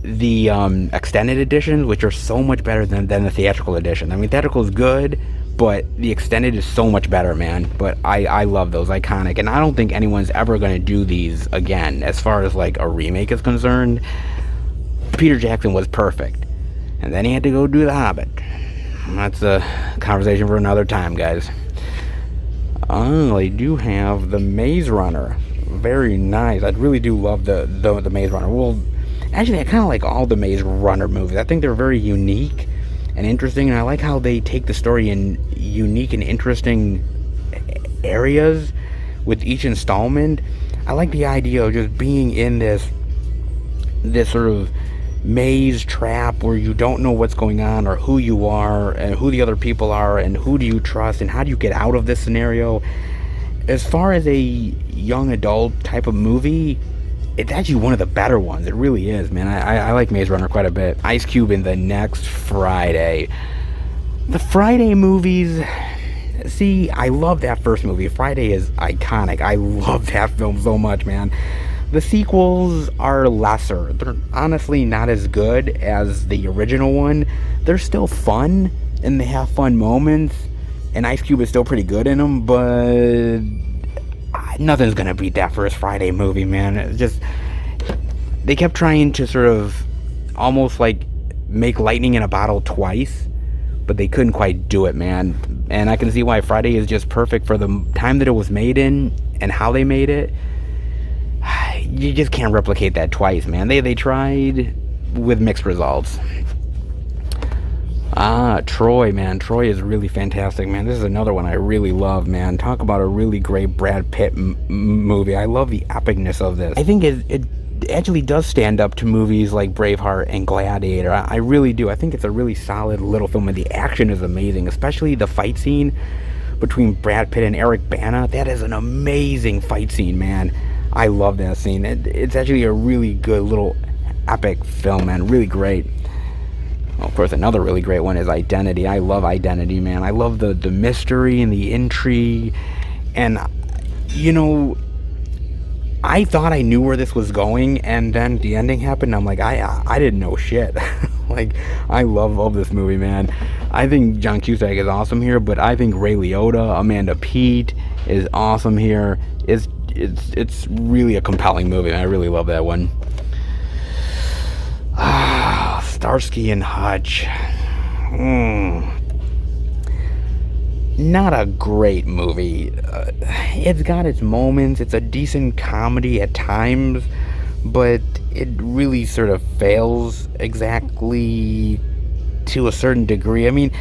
the extended editions, which are so much better than the theatrical edition. I mean, theatrical is good, but the extended is so much better, man. But I love those, iconic, and I don't think anyone's ever going to do these again as far as like a remake is concerned. Peter Jackson was perfect, and then he had to go do The Hobbit. That's a conversation for another time, guys. They do have the Maze Runner. Very nice. I really do love the Maze Runner. Well, actually, I kind of like all the Maze Runner movies. I think they're very unique and interesting, and I like how they take the story in unique and interesting areas with each installment. I like the idea of just being in this sort of maze trap where you don't know what's going on or who you are and who the other people are and who do you trust and how do you get out of this scenario. As far as a young adult type of movie, it's actually one of the better ones. It really is, man. I like Maze Runner quite a bit. Ice Cube in The Next Friday. The Friday movies, see, I love that first movie. Friday is iconic. I love that film so much, man. The sequels are lesser. They're honestly not as good as the original one. They're still fun, and they have fun moments, and Ice Cube is still pretty good in them, but nothing's gonna beat that first Friday movie, man. It's just, they kept trying to sort of almost like make lightning in a bottle twice, but they couldn't quite do it, man. And I can see why Friday is just perfect for the time that it was made in and how they made it. You just can't replicate that twice, man. They tried with mixed results. Troy, man. Troy is really fantastic, man. This is another one I really love, man. Talk about a really great Brad Pitt movie. I love the epicness of this. I think it actually does stand up to movies like Braveheart and Gladiator. I really do. I think it's a really solid little film, and the action is amazing, especially the fight scene between Brad Pitt and Eric Bana. That is an amazing fight scene, man. I love that scene. It's actually a really good little epic film, man. Really great. Well, of course, another really great one is Identity. I love Identity, man. I love the mystery and the intrigue. And, you know, I thought I knew where this was going, and then the ending happened. I'm like, I didn't know shit. Like, I love this movie, man. I think John Cusack is awesome here, but I think Ray Liotta, Amanda Peet is awesome here. It's really a compelling movie, and I really love that one. Starsky and Hutch. Not a great movie. It's got its moments. It's a decent comedy at times, but it really sort of fails exactly to a certain degree. I mean,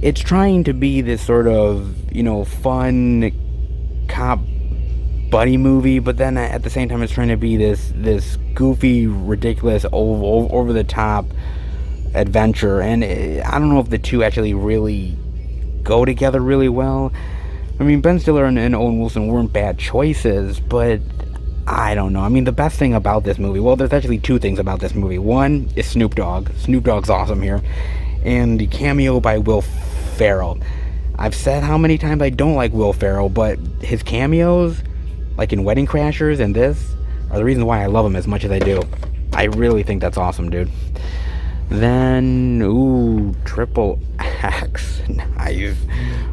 it's trying to be this sort of, you know, fun cop buddy movie, but then at the same time it's trying to be this goofy, ridiculous, over the top adventure, and I don't know if the two actually really go together really well. I mean, Ben Stiller and Owen Wilson weren't bad choices, but I don't know. I mean, the best thing about this movie, well, there's actually two things about this movie. One is Snoop Dogg. Snoop Dogg's awesome here, and the cameo by Will Ferrell. I've said how many times I don't like Will Ferrell, but his cameos, like in Wedding Crashers and this, are the reason why I love him as much as I do. I really think that's awesome, dude. Then, Triple X. Nice.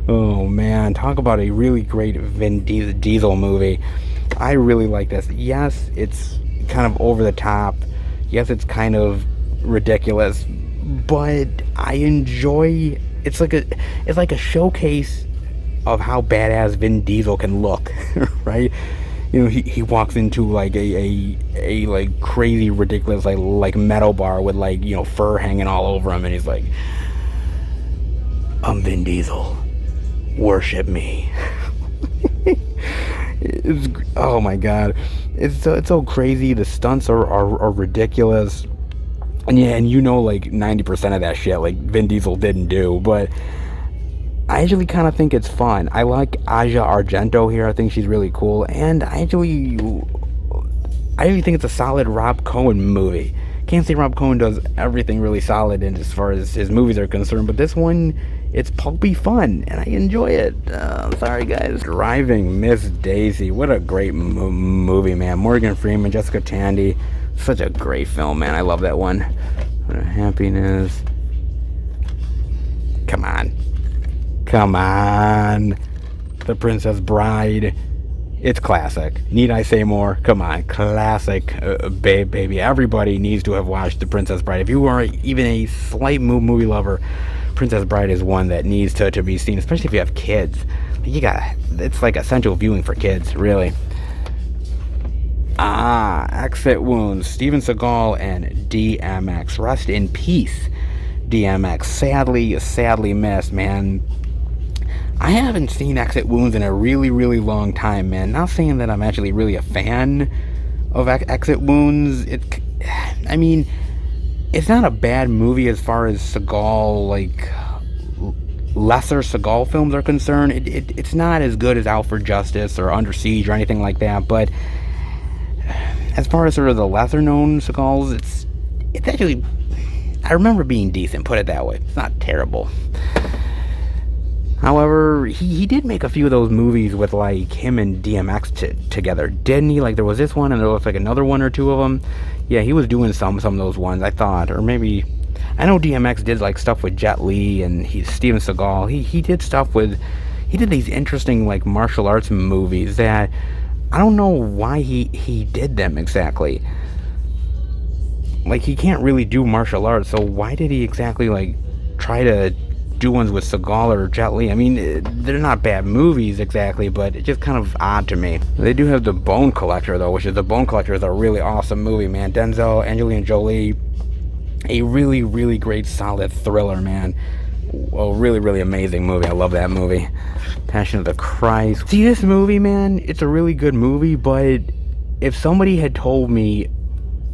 Oh, man. Talk about a really great Vin Diesel movie. I really like this. Yes, it's kind of over the top. Yes, it's kind of ridiculous. But I enjoy it's like a showcase of how badass Vin Diesel can look, right? You know, he walks into like a like crazy ridiculous like metal bar with like, you know, fur hanging all over him, and he's like, I'm Vin Diesel, worship me. Oh my god, it's so crazy. The stunts are ridiculous, and yeah, and you know, like 90% of that shit like Vin Diesel didn't do, but I actually kind of think it's fun. I like Asia Argento here. I think she's really cool, and I actually think it's a solid Rob Cohen movie. Can't say Rob Cohen does everything really solid in as far as his movies are concerned, but this one, it's pulpy fun, and I enjoy it. Sorry, guys. Driving Miss Daisy. What a great movie, man. Morgan Freeman, Jessica Tandy. Such a great film, man. I love that one. What a happiness. Come on. Come on. The Princess Bride. It's classic. Need I say more? Come on. Classic, baby. Everybody needs to have watched The Princess Bride. If you are even a slight movie lover, Princess Bride is one that needs to be seen, especially if you have kids. It's like essential viewing for kids, really. Exit Wounds. Steven Seagal and DMX. Rest in peace, DMX. Sadly missed, man. I haven't seen Exit Wounds in a really, really long time, man. Not saying that I'm actually really a fan of Exit Wounds. I mean, it's not a bad movie as far as Seagal, like, lesser Seagal films are concerned. It's not as good as Out for Justice or Under Siege or anything like that, but as far as sort of the lesser known Seagals, it's actually, I remember being decent, put it that way. It's not terrible. However, he did make a few of those movies with, like, him and DMX together, didn't he? Like, there was this one, and there was, like, another one or two of them. Yeah, he was doing some of those ones, I thought. Or maybe, I know DMX did, like, stuff with Jet Li, and Steven Seagal. He did stuff with, he did these interesting, like, martial arts movies that, I don't know why he did them exactly. Like, he can't really do martial arts, so why did he exactly, like, try to do ones with Seagal or Jet Li? I mean, they're not bad movies exactly, but it's just kind of odd to me. They do have The Bone Collector, though, which is The Bone Collector is a really awesome movie, man. Denzel, Angelina Jolie, a really, really great, solid thriller, man. A really, really amazing movie. I love that movie. Passion of the Christ. See, this movie, man, it's a really good movie, but if somebody had told me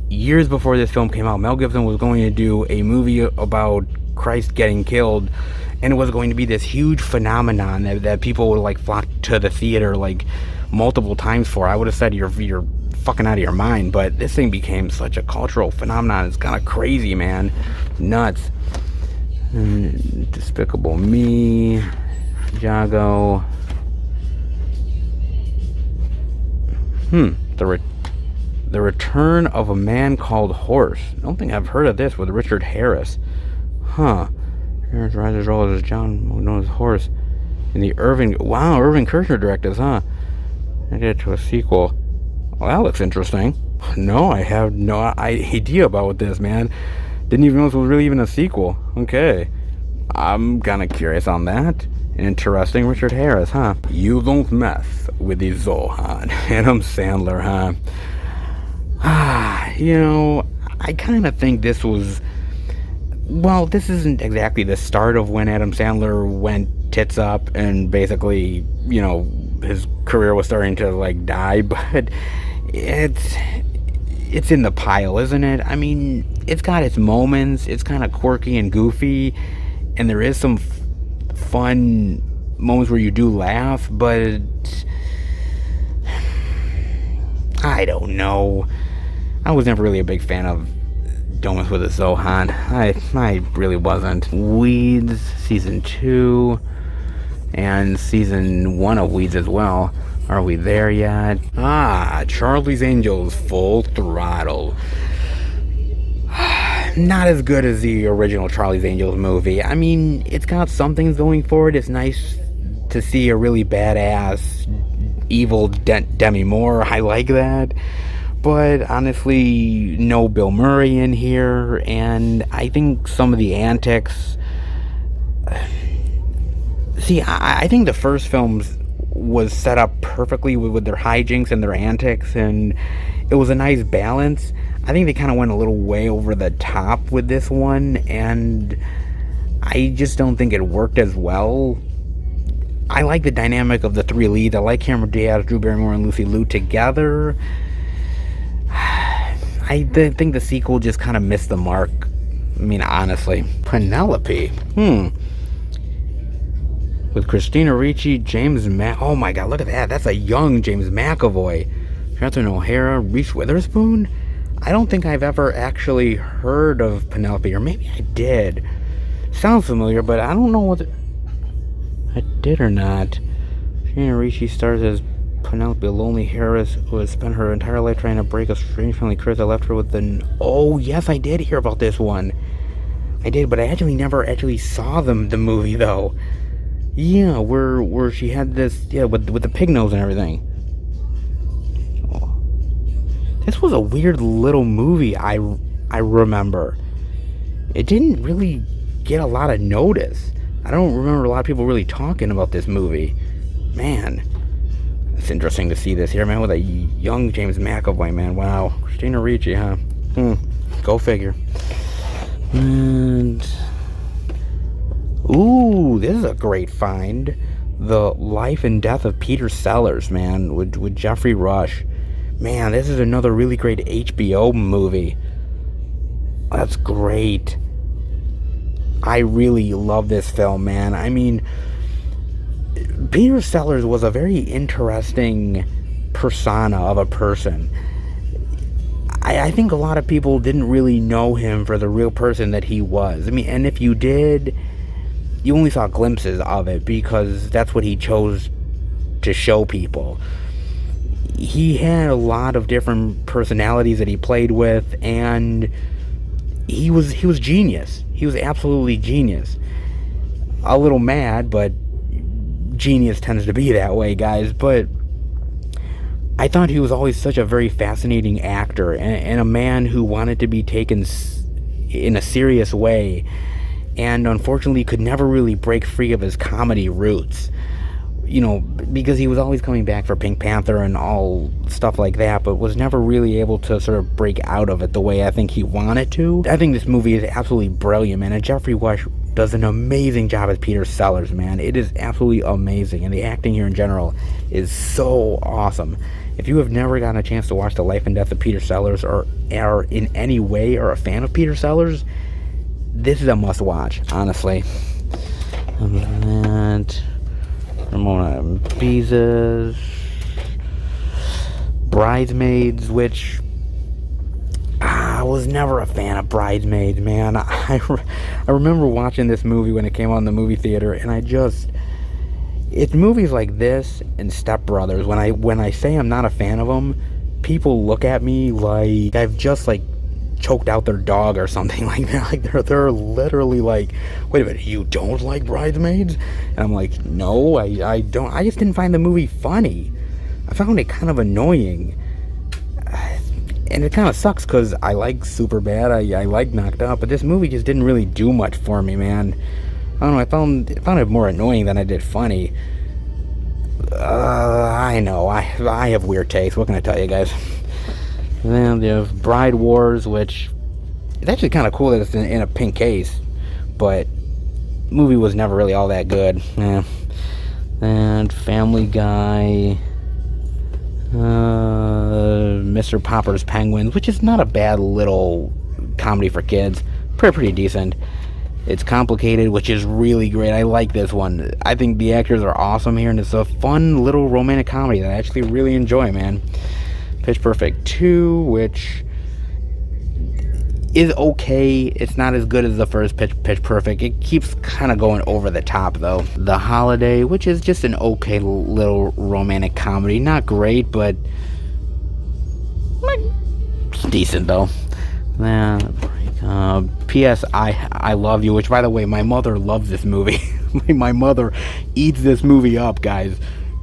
years before this film came out, Mel Gibson was going to do a movie about Christ getting killed, and it was going to be this huge phenomenon that people would, like, flock to the theater, like, multiple times for, I would have said you're fucking out of your mind. But this thing became such a cultural phenomenon. It's kind of crazy, man. Nuts. Despicable Me, Jago. The Return of a Man Called Horse. I don't think I've heard of this, with Richard Harris. Harris rises role as John, known as Horse, in the Irving Kershner directed, huh? I did to a sequel. Well, that looks interesting. No, I have no idea about this, man. Didn't even know this was really even a sequel. Okay. I'm kind of curious on that. Interesting. Richard Harris, huh? You don't mess with the Zohan. Adam Sandler, huh? You know, I kind of think this was, well, this isn't exactly the start of when Adam Sandler went tits up and basically, you know, his career was starting to, like, die, but it's in the pile, isn't it? I mean, it's got its moments. It's kind of quirky and goofy, and there is some fun moments where you do laugh, but I don't know. I was never really a big fan of Don't Mess with the Zohan. I really wasn't. Weeds season 2 and season 1 of Weeds as well. Are we there yet? Charlie's Angels Full Throttle. Not as good as the original Charlie's Angels movie. I mean, it's got some things going for it. It's nice to see a really badass, evil Demi Moore. I like that. But honestly, no Bill Murray in here, and I think some of the antics, See, I think the first films was set up perfectly with their hijinks and their antics, and it was a nice balance. I think they kind of went a little way over the top with this one, and I just don't think it worked as well. I like the dynamic of the three leads. I like Cameron Diaz, Drew Barrymore, and Lucy Liu together. I think the sequel just kind of missed the mark. I mean, honestly. Penelope. With Christina Ricci, James oh my god, look at that. That's a young James McAvoy. Catherine O'Hara, Reese Witherspoon? I don't think I've ever actually heard of Penelope, or maybe I did. Sounds familiar, but I don't know whether I did or not. Christina Ricci stars as Penelope, a lonely heiress who has spent her entire life trying to break a strange family curse that left her with an... Oh, yes, I did hear about this one. I did, but I actually never actually saw the movie, though. Yeah, where she had this, yeah, with the pig nose and everything. Oh. This was a weird little movie, I remember. It didn't really get a lot of notice. I don't remember a lot of people really talking about this movie. Man, it's interesting to see this here, man, with a young James McAvoy, man. Wow. Christina Ricci, huh? Go figure. And... ooh, this is a great find. The Life and Death of Peter Sellers, man, with Jeffrey Rush. Man, this is another really great HBO movie. That's great. I really love this film, man. I mean, Peter Sellers was a very interesting persona of a person. I think a lot of people didn't really know him for the real person that he was. I mean, and if you did, you only saw glimpses of it because that's what he chose to show people. He had a lot of different personalities that he played with, and he was genius. He was absolutely genius. A little mad, but genius tends to be that way, guys. But I thought he was always such a very fascinating actor, and a man who wanted to be taken in a serious way, and unfortunately could never really break free of his comedy roots. You know, because he was always coming back for Pink Panther and all stuff like that, but was never really able to sort of break out of it the way I think he wanted to. I think this movie is absolutely brilliant, man, and Jeffrey Rush does an amazing job as Peter Sellers, man. It is absolutely amazing, and the acting here in general is so awesome. If you have never gotten a chance to watch The Life and Death of Peter Sellers, or are in any way are a fan of Peter Sellers, this is a must-watch, honestly. And Ramona Beezus, Bridesmaids, which I was never a fan of Bridesmaids, man. I remember watching this movie when it came out in the movie theater, and it's movies like this and Step Brothers. When I say I'm not a fan of them, people look at me like I've just like choked out their dog or something like that. Like they're literally like, wait a minute, you don't like Bridesmaids? And I'm like, no, I don't. I just didn't find the movie funny. I found it kind of annoying. And it kind of sucks because I like Superbad, I like Knocked Up, but this movie just didn't really do much for me, man. I don't know, I found it more annoying than I did funny. I know, I have weird tastes, what can I tell you guys? And then you have Bride Wars, which it's actually kind of cool that it's in a pink case, but the movie was never really all that good. Yeah. And Family Guy, Mr. Popper's Penguins, which is not a bad little comedy for kids. Pretty decent. It's Complicated, which is really great. I like this one. I think the actors are awesome here, and it's a fun little romantic comedy that I actually really enjoy, man. Pitch Perfect 2, which is okay. It's not as good as the first Pitch Perfect. It keeps kind of going over the top, though. The Holiday, which is just an okay little romantic comedy. Not great, but it's decent, though. P.S. I Love You, which, by the way, my mother loves this movie. My mother eats this movie up, guys.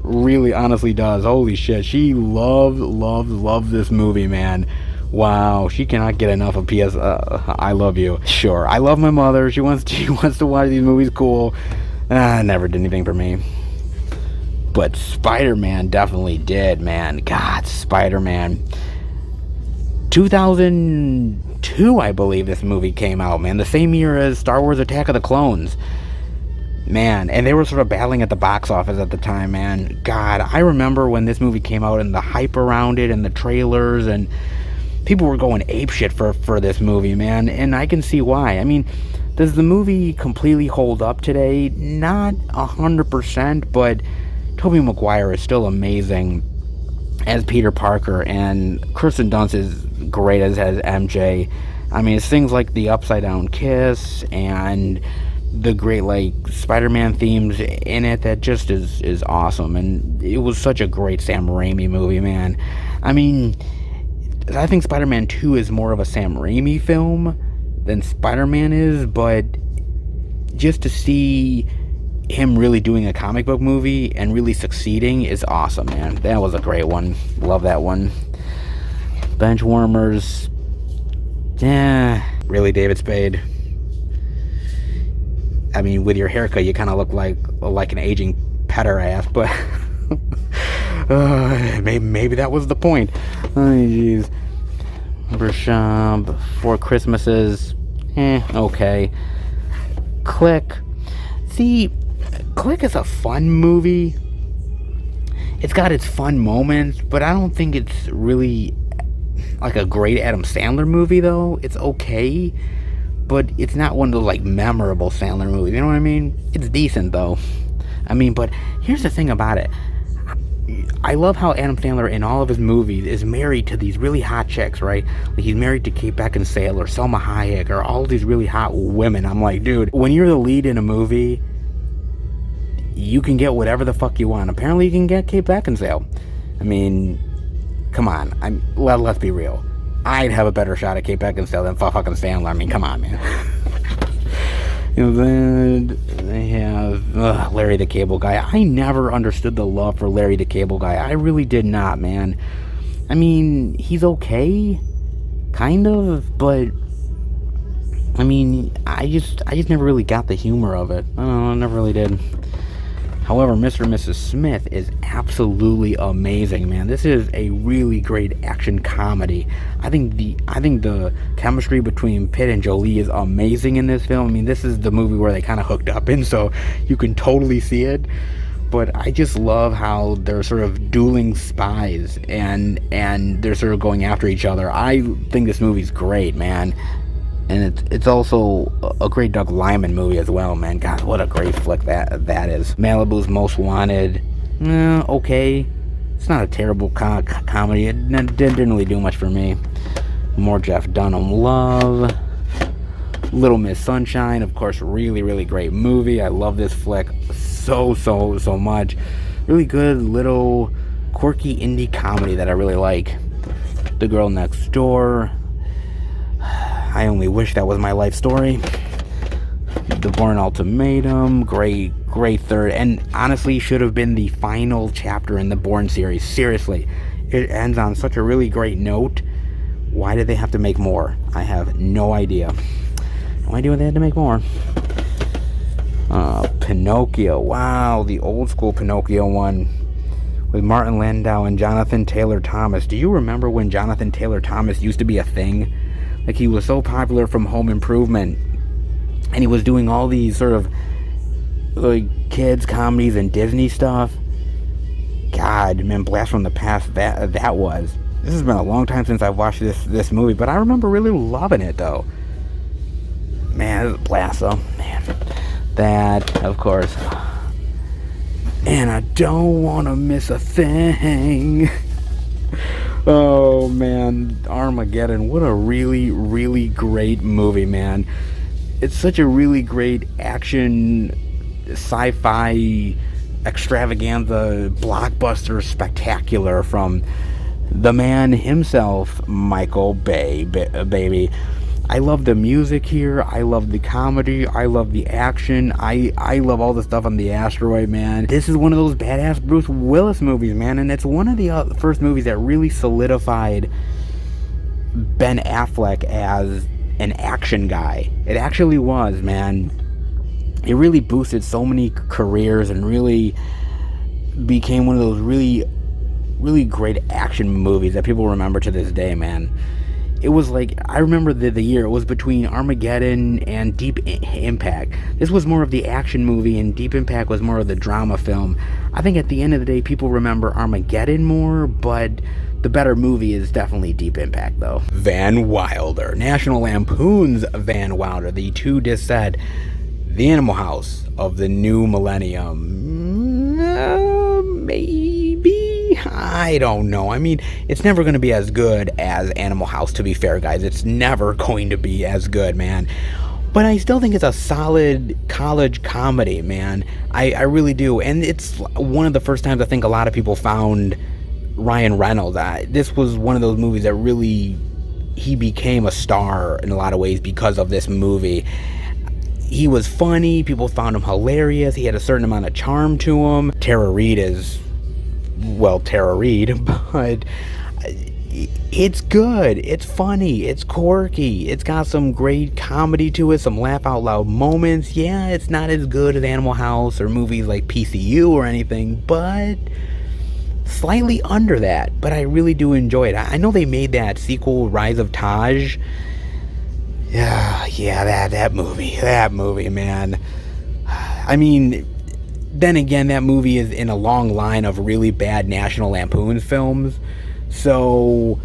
Really, honestly does. Holy shit. She loves this movie, man. Wow, she cannot get enough of P.S. I Love You. Sure, I love my mother. She wants to watch these movies. Cool. Never did anything for me. But Spider-Man definitely did, man. God, Spider-Man. 2002, I believe this movie came out, man. The same year as Star Wars Attack of the Clones. Man, and they were sort of battling at the box office at the time, man. God, I remember when this movie came out and the hype around it and the trailers, and people were going apeshit for this movie, man. And I can see why. I mean, does the movie completely hold up today? Not 100%, but Tobey Maguire is still amazing as Peter Parker, and Kirsten Dunst is great as MJ. I mean, it's things like the upside down kiss and the great, like, Spider-Man themes in it that just is awesome. And it was such a great Sam Raimi movie, man. I mean, I think Spider-Man 2 is more of a Sam Raimi film than Spider-Man is, but just to see him really doing a comic book movie and really succeeding is awesome, man. That was a great one. Love that one. Benchwarmers. Yeah. Really, David Spade? I mean, with your haircut, you kind of look like an aging pederast, but maybe that was the point. Oh, jeez. Bersham, Four Christmases. Okay. Click. See, Click is a fun movie. It's got its fun moments, but I don't think it's really like a great Adam Sandler movie, though. It's okay, but it's not one of those, like, memorable Sandler movies. You know what I mean? It's decent, though. I mean, but here's the thing about it. I love how Adam Sandler in all of his movies is married to these really hot chicks, right? Like, he's married to Kate Beckinsale or Selma Hayek or all these really hot women. I'm like, dude, when you're the lead in a movie, you can get whatever the fuck you want. Apparently, you can get Kate Beckinsale. I mean, come on. Let's be real. I'd have a better shot at Kate Beckinsale than fucking Sandler. I mean, come on, man. You know, then they have Larry the Cable Guy. I never understood the love for Larry the Cable Guy. I really did not, man. I mean, he's okay, kind of, but I mean, I just never really got the humor of it. I don't know, I never really did. However, Mr. and Mrs. Smith is absolutely amazing, man. This is a really great action comedy. I think the chemistry between Pitt and Jolie is amazing in this film. I mean, this is the movie where they kind of hooked up in, so you can totally see it. But I just love how they're sort of dueling spies and they're sort of going after each other. I think this movie's great, man. And it's also a great Doug Liman movie as well, man. God, what a great flick that is. Malibu's Most Wanted. Okay. It's not a terrible comedy. It didn't really do much for me. More Jeff Dunham love. Little Miss Sunshine, of course, really, really great movie. I love this flick so much. Really good little quirky indie comedy that I really like. The Girl Next Door. I Only Wish That Was My Life Story. The Bourne Ultimatum. Great third. And honestly, should have been the final chapter in the Bourne series. Seriously. It ends on such a really great note. Why did they have to make more? I have no idea. No idea why they had to make more. Pinocchio. Wow, the old school Pinocchio one. With Martin Landau and Jonathan Taylor Thomas. Do you remember when Jonathan Taylor Thomas used to be a thing? Like, he was so popular from Home Improvement, and he was doing all these sort of like kids comedies and Disney stuff. God, man, blast from the past that was. This has been a long time since I've watched this movie, but I remember really loving it, though. Man, this is a blast, though. Man, that, of course. And I don't want to miss a thing. Oh, man, Armageddon. What a really, really great movie, man. It's such a really great action, sci-fi, extravaganza, blockbuster spectacular from the man himself, Michael Bay, baby. I love the music here. I love the comedy. I love the action. I love all the stuff on the asteroid, man. This is one of those badass Bruce Willis movies, man. And it's one of the first movies that really solidified Ben Affleck as an action guy. It actually was, man. it really boosted so many careers and really became one of those really great action movies that people remember to this day, man. It was like, I remember the year, it was between Armageddon and Deep Impact. This was more of the action movie, and Deep Impact was more of the drama film. I think at the end of the day, people remember Armageddon more, but the better movie is definitely Deep Impact, though. Van Wilder. National Lampoon's Van Wilder. The two just said, the Animal House of the new millennium. Maybe? I don't know. I mean, it's never going to be as good as Animal House, to be fair, guys. It's never going to be as good, man. But I still think it's a solid college comedy, man. I really do. And it's one of the first times I think a lot of people found Ryan Reynolds. This was one of those movies that really, he became a star in a lot of ways because of this movie. He was funny. People found him hilarious. He had a certain amount of charm to him. Tara Reid is, well, Tara Reid, but it's good. It's funny. It's quirky. It's got some great comedy to it, some laugh out loud moments. Yeah, it's not as good as Animal House or movies like PCU or anything, but slightly under that. But I really do enjoy it. I know they made that sequel, Rise of Taj. Yeah, that movie, man. I mean, then again, that movie is in a long line of really bad National Lampoon films. So,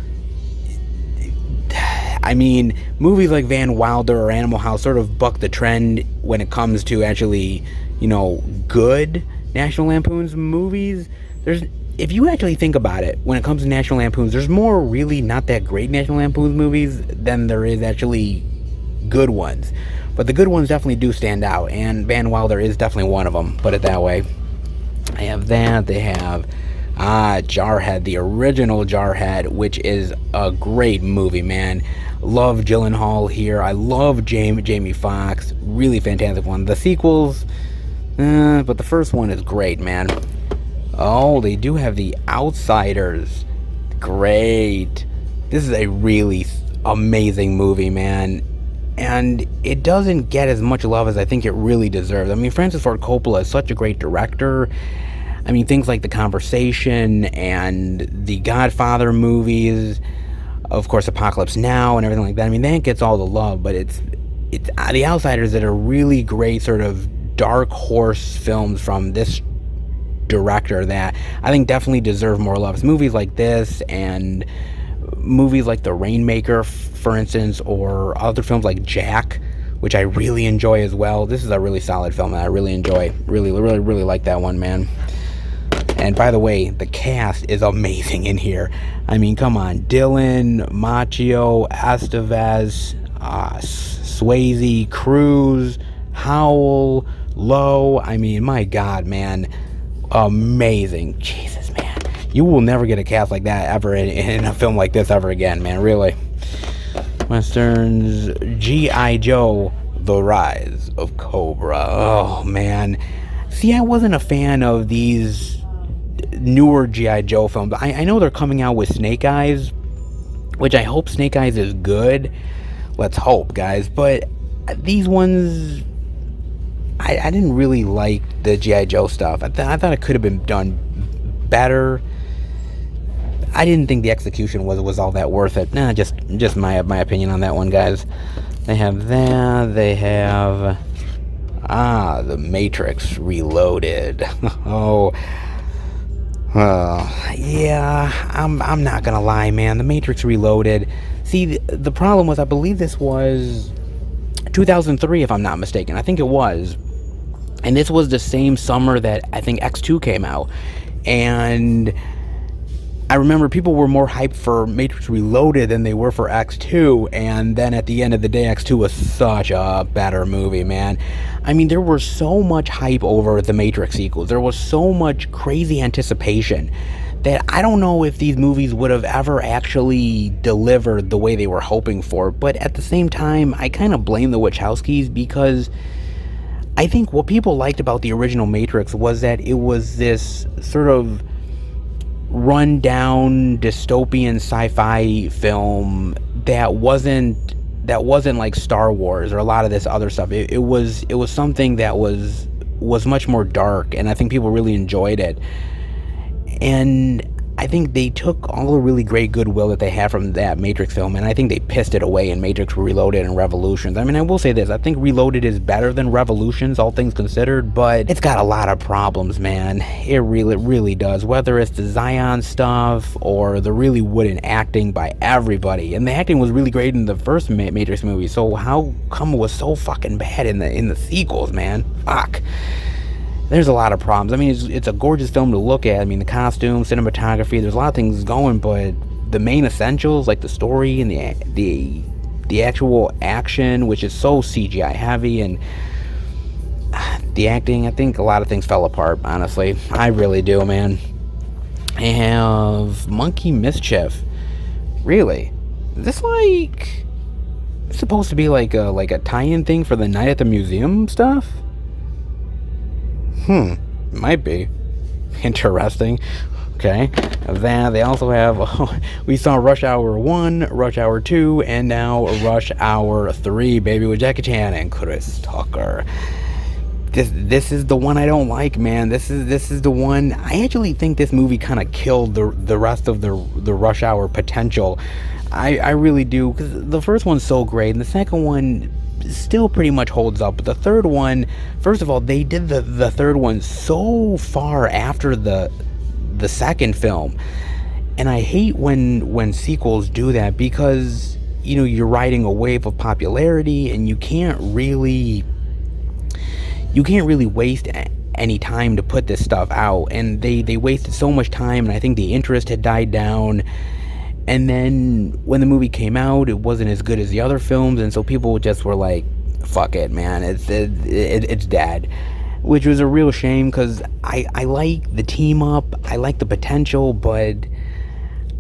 I mean, movies like Van Wilder or Animal House sort of buck the trend when it comes to actually, good National Lampoon's movies. If you actually think about it, when it comes to National Lampoons, there's more really not that great National Lampoon's movies than there is actually good ones. But the good ones definitely do stand out, and Van Wilder is definitely one of them, put it that way. I have that. They have Jarhead, the original Jarhead, which is a great movie, man. Love Gyllenhaal here. I love Jamie Foxx. Really fantastic one. The sequels, but the first one is great, man. Oh, they do have The Outsiders. Great. This is a really amazing movie, man. And it doesn't get as much love as I think it really deserves. I mean, Francis Ford Coppola is such a great director. I mean, things like The Conversation and the Godfather movies, of course, Apocalypse Now and everything like that. I mean, that gets all the love, but it's The Outsiders that are really great sort of dark horse films from this director that I think definitely deserve more love. It's movies like this and movies like The Rainmaker, for instance, or other films like Jack, which I really enjoy as well. This is a really solid film that I really enjoy. Really like that one, man. And by the way, the cast is amazing in here. I mean, come on. Dylan, Macchio, Estevez, Swayze, Cruz, Howell, Lowe. I mean, my God, man. Amazing. Jesus, man. You will never get a cast like that ever in a film like this ever again, man. Really. Westerns. G.I. Joe, The Rise of Cobra. Oh, man. See, I wasn't a fan of these newer G.I. Joe films. I know they're coming out with Snake Eyes, which I hope Snake Eyes is good. Let's hope, guys. But these ones, I didn't really like the G.I. Joe stuff. I thought it could have been done better. I didn't think the execution was all that worth it. Nah, just my opinion on that one, guys. They have that. They have The Matrix Reloaded. Yeah, I'm not gonna lie, man. The Matrix Reloaded. See, the problem was, I believe this was 2003, if I'm not mistaken. I think it was. And this was the same summer that I think X2 came out. And I remember people were more hyped for Matrix Reloaded than they were for X2, and then at the end of the day, X2 was such a better movie, man. I mean, there was so much hype over the Matrix sequels. There was so much crazy anticipation that I don't know if these movies would have ever actually delivered the way they were hoping for. But at the same time, I kind of blame the Wachowskis, because I think what people liked about the original Matrix was that it was this sort of run-down dystopian sci-fi film that wasn't that wasn't like Star Wars or a lot of this other stuff. It was something that was much more dark, and I think people really enjoyed it. And I think they took all the really great goodwill that they had from that Matrix film, and I think they pissed it away in Matrix Reloaded and Revolutions. I mean, I will say this, I think Reloaded is better than Revolutions, all things considered, but it's got a lot of problems, man. It really does. Whether it's the Zion stuff or the really wooden acting by everybody. And the acting was really great in the first Matrix movie, so how come it was so fucking bad in the sequels, man? Fuck. There's a lot of problems. I mean, it's a gorgeous film to look at. I mean, the costume, cinematography, there's a lot of things going, but the main essentials, like the story and the actual action, which is so CGI heavy, and the acting, I think a lot of things fell apart, honestly. I really do, man. I have Monkey Mischief. Really? Is this like supposed to be like a tie-in thing for the Night at the Museum stuff? Might be. Interesting. Okay. Then they also have, we saw Rush Hour 1, Rush Hour 2, and now Rush Hour 3, baby, with Jackie Chan and Chris Tucker. This is the one I don't like, man. This is the one, I actually think this movie kind of killed the rest of the Rush Hour potential. I really do, because the first one's so great, and the second one still pretty much holds up, but the third one, first of all, they did the third one so far after the second film, and I hate when sequels do that, because you're riding a wave of popularity, and you can't really waste any time to put this stuff out, and they wasted so much time, and I think the interest had died down. And then when the movie came out, it wasn't as good as the other films, and so people just were like, fuck it, man, it's dead. Which was a real shame, because I like the team up, I like the potential, but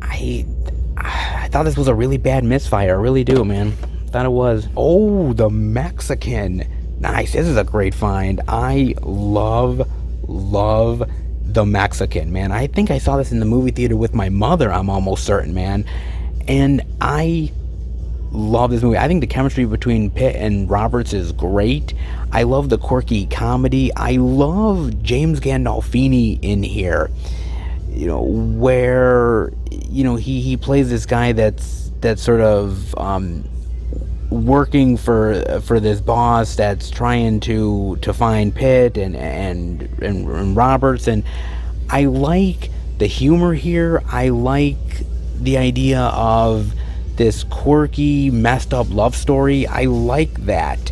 I thought this was a really bad misfire. I really do, man. Thought it was. Oh, the Mexican. Nice, this is a great find. I love the Mexican, man. I think I saw this in the movie theater with my mother, I'm almost certain, man. And I love this movie. I think the chemistry between Pitt and Roberts is great. I love the quirky comedy. I love James Gandolfini in here. Where he plays this guy that's sort of working for this boss that's trying to find Pitt and Roberts, and I like the humor here. I like the idea of this quirky, messed up love story. I like that.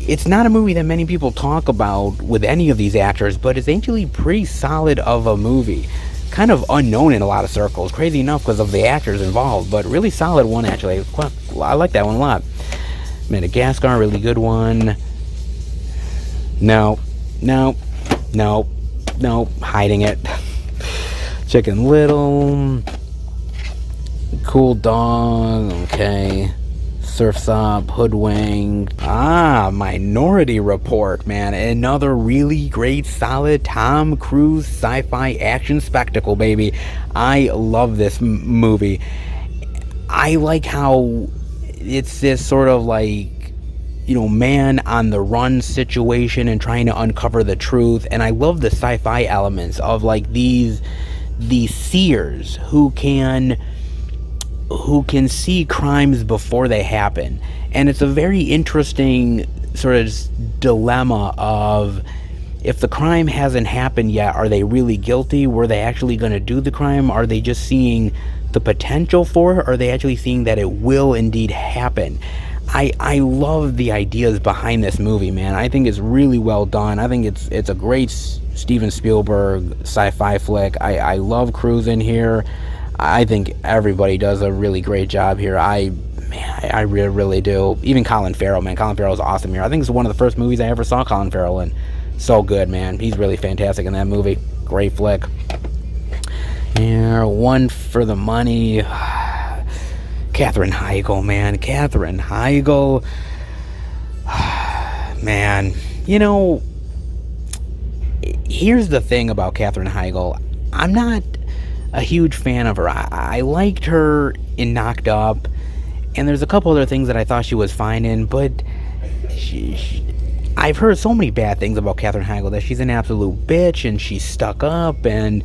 It's not a movie that many people talk about with any of these actors, but it's actually pretty solid of a movie. Kind of unknown in a lot of circles, crazy enough because of the actors involved, but really solid one, actually. I like that one a lot. Madagascar, really good one. No, hiding it. Chicken Little, Cool Dog, okay. Surf's Up, Hoodwink. Minority Report, man. Another really great, solid Tom Cruise sci-fi action spectacle, baby. I love this movie. I like how it's this sort of like, man on the run situation and trying to uncover the truth. And I love the sci-fi elements of like these seers who can see crimes before they happen. And it's a very interesting sort of dilemma of, if the crime hasn't happened yet, are they really guilty? Were they actually going to do the crime? Are they just seeing the potential for it? Or are they actually seeing that it will indeed happen? I love the ideas behind this movie, man. I think it's really well done. I think it's a great Steven Spielberg sci-fi flick. I love Cruise in here. I think everybody does a really great job here. I really do. Even Colin Farrell, man. Colin Farrell is awesome here. I think it's one of the first movies I ever saw Colin Farrell in. So good, man. He's really fantastic in that movie. Great flick. Yeah, One for the Money. Katherine Heigl, man. Katherine Heigl. Man, here's the thing about Katherine Heigl. I'm not a huge fan of her. I liked her in Knocked Up, And there's a couple other things that I thought she was fine in, but I've heard so many bad things about Katherine Heigl, that she's an absolute bitch and she's stuck up, and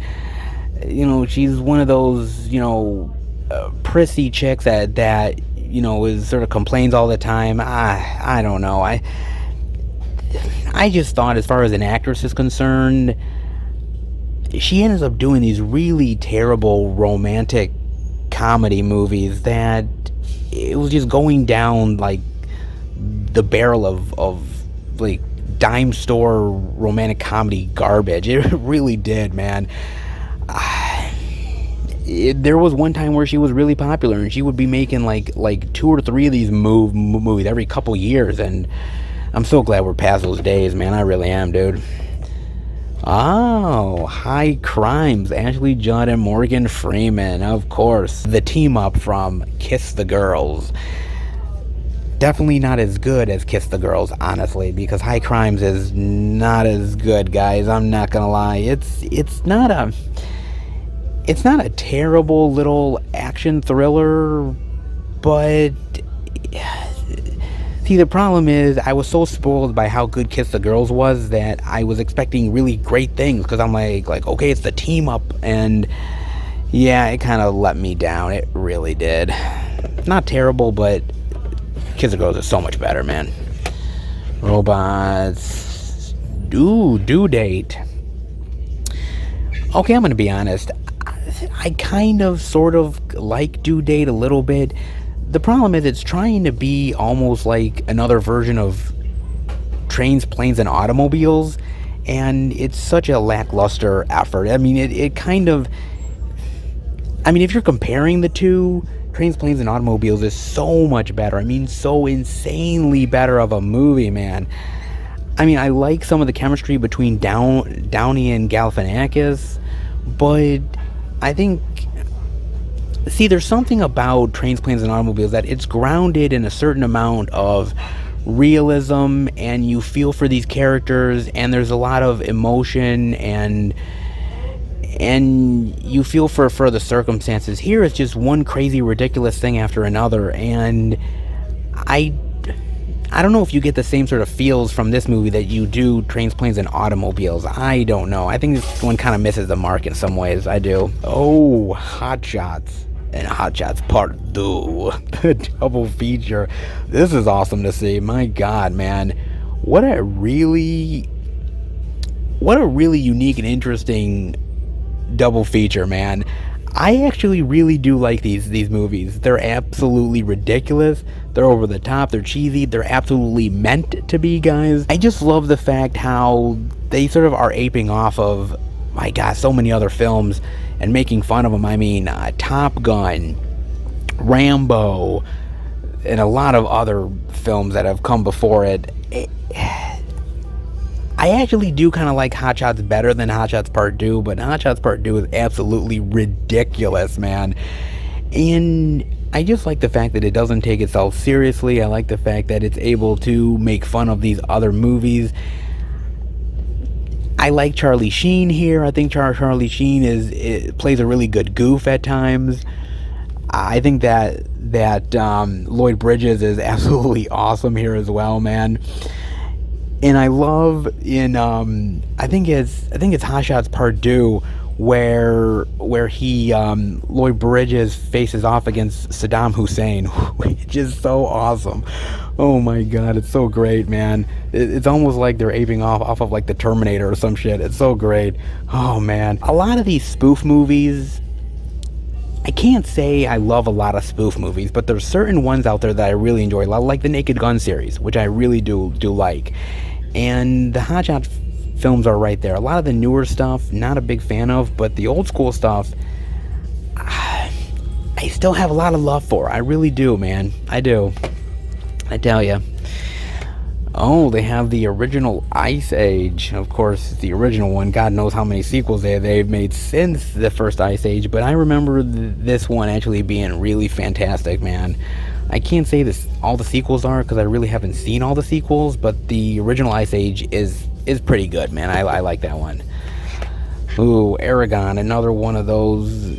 she's one of those prissy chicks that is sort of complains all the time. I don't know. I just thought, as far as an actress is concerned, she ends up doing these really terrible romantic comedy movies that it was just going down like the barrel of like dime store romantic comedy garbage. It really did, man. There was one time where she was really popular, and she would be making like 2 or 3 of these movies every couple years, and I'm so glad we're past those days, man. I really am, dude. Oh, High Crimes, Ashley Judd and Morgan Freeman, of course. The team up from Kiss the Girls. Definitely not as good as Kiss the Girls, honestly, because High Crimes is not as good, guys. I'm not gonna lie. It's not a terrible little action thriller, but see, the problem is I was so spoiled by how good Kiss the Girls was that I was expecting really great things, because I'm like, okay, it's the team up, and yeah, it kind of let me down. It really did. Not terrible, but Kiss the Girls is so much better, man. Robots. Due date. Okay, I'm gonna be honest. I kind of sort of like Due Date a little bit. The problem is it's trying to be almost like another version of Trains, Planes, and Automobiles, and it's such a lackluster effort. I mean, it kind of... I mean, if you're comparing the two, Trains, Planes, and Automobiles is so much better. I mean, so insanely better of a movie, man. I mean, I like some of the chemistry between Downey and Galifianakis, but I think... See, there's something about Trains, Planes, and Automobiles that it's grounded in a certain amount of realism, and you feel for these characters, and there's a lot of emotion, and you feel for the circumstances. Here it's just one crazy, ridiculous thing after another, and I don't know if you get the same sort of feels from this movie that you do Trains, Planes, and Automobiles. I don't know. I think this one kind of misses the mark in some ways. I do. Oh, Hot Shots and Hot Shots Part 2. The double feature. This is awesome to see. My God, man. What a really unique and interesting double feature, man. I actually really do like these movies. They're absolutely ridiculous. They're over the top. They're cheesy. They're absolutely meant to be, guys. I just love the fact how they sort of are aping off of, my God, so many other films and making fun of them. I mean, Top Gun, Rambo, and a lot of other films that have come before it. I actually do kind of like Hot Shots better than Hot Shots Part 2, but Hot Shots Part 2 is absolutely ridiculous, man. And I just like the fact that it doesn't take itself seriously. I like the fact that it's able to make fun of these other movies. I like Charlie Sheen here. I think Charlie Sheen plays a really good goof at times. I think that Lloyd Bridges is absolutely awesome here as well, man. And I love in I think it's Hot Shots Part 2 where he Lloyd Bridges faces off against Saddam Hussein, which is so awesome. Oh my God, it's so great, man. It's almost like they're aping off of like the Terminator or some shit. It's so great. Oh man, a lot of these spoof movies, I can't say I love a lot of spoof movies, but there's certain ones out there that I really enjoy, like the Naked Gun series, which I really do like. And the Hot Shot films are right there. A lot of the newer stuff, not a big fan of, but the old school stuff, I still have a lot of love for. I really do, man. I do. I tell ya. Oh, they have the original Ice Age. Of course, the original one. God knows how many sequels they've made since the first Ice Age, but I remember this one actually being really fantastic, man. I can't say all the sequels are, because I really haven't seen all the sequels, but the original Ice Age is pretty good, man. I like that one. Ooh, Aragon, another one of those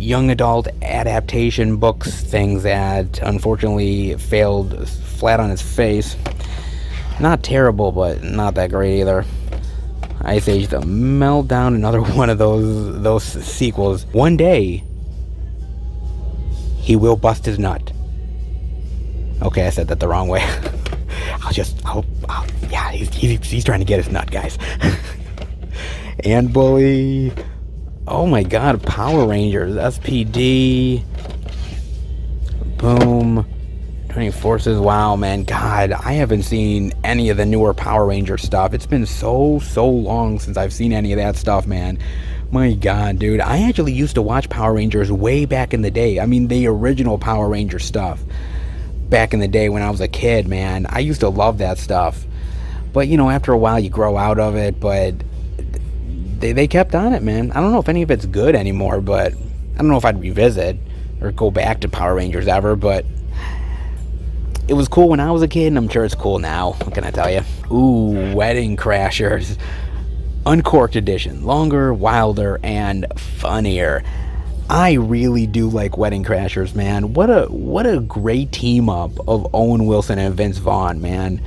young adult adaptation books things that unfortunately failed flat on its face. Not terrible, but not that great either. Ice Age: The Meltdown, another one of those sequels. One day, he will bust his nut. Okay, I said that the wrong way. Yeah, he's trying to get his nut, guys. And Bully. Oh my God, Power Rangers, SPD. Boom. Joining forces. Wow, man. God, I haven't seen any of the newer Power Ranger stuff. It's been so long since I've seen any of that stuff, man. My God, dude. I actually used to watch Power Rangers way back in the day. I mean, the original Power Ranger stuff. Back in the day when I was a kid, man. I used to love that stuff. But, you know, after a while you grow out of it, but they kept on it, man. I don't know if any of it's good anymore, but I don't know if I'd revisit or go back to Power Rangers ever, but it was cool when I was a kid, and I'm sure it's cool now. What can I tell you? Ooh, Wedding Crashers. Uncorked edition. Longer, wilder, and funnier. I really do like Wedding Crashers, man. What a great team up of Owen Wilson and Vince Vaughn, man.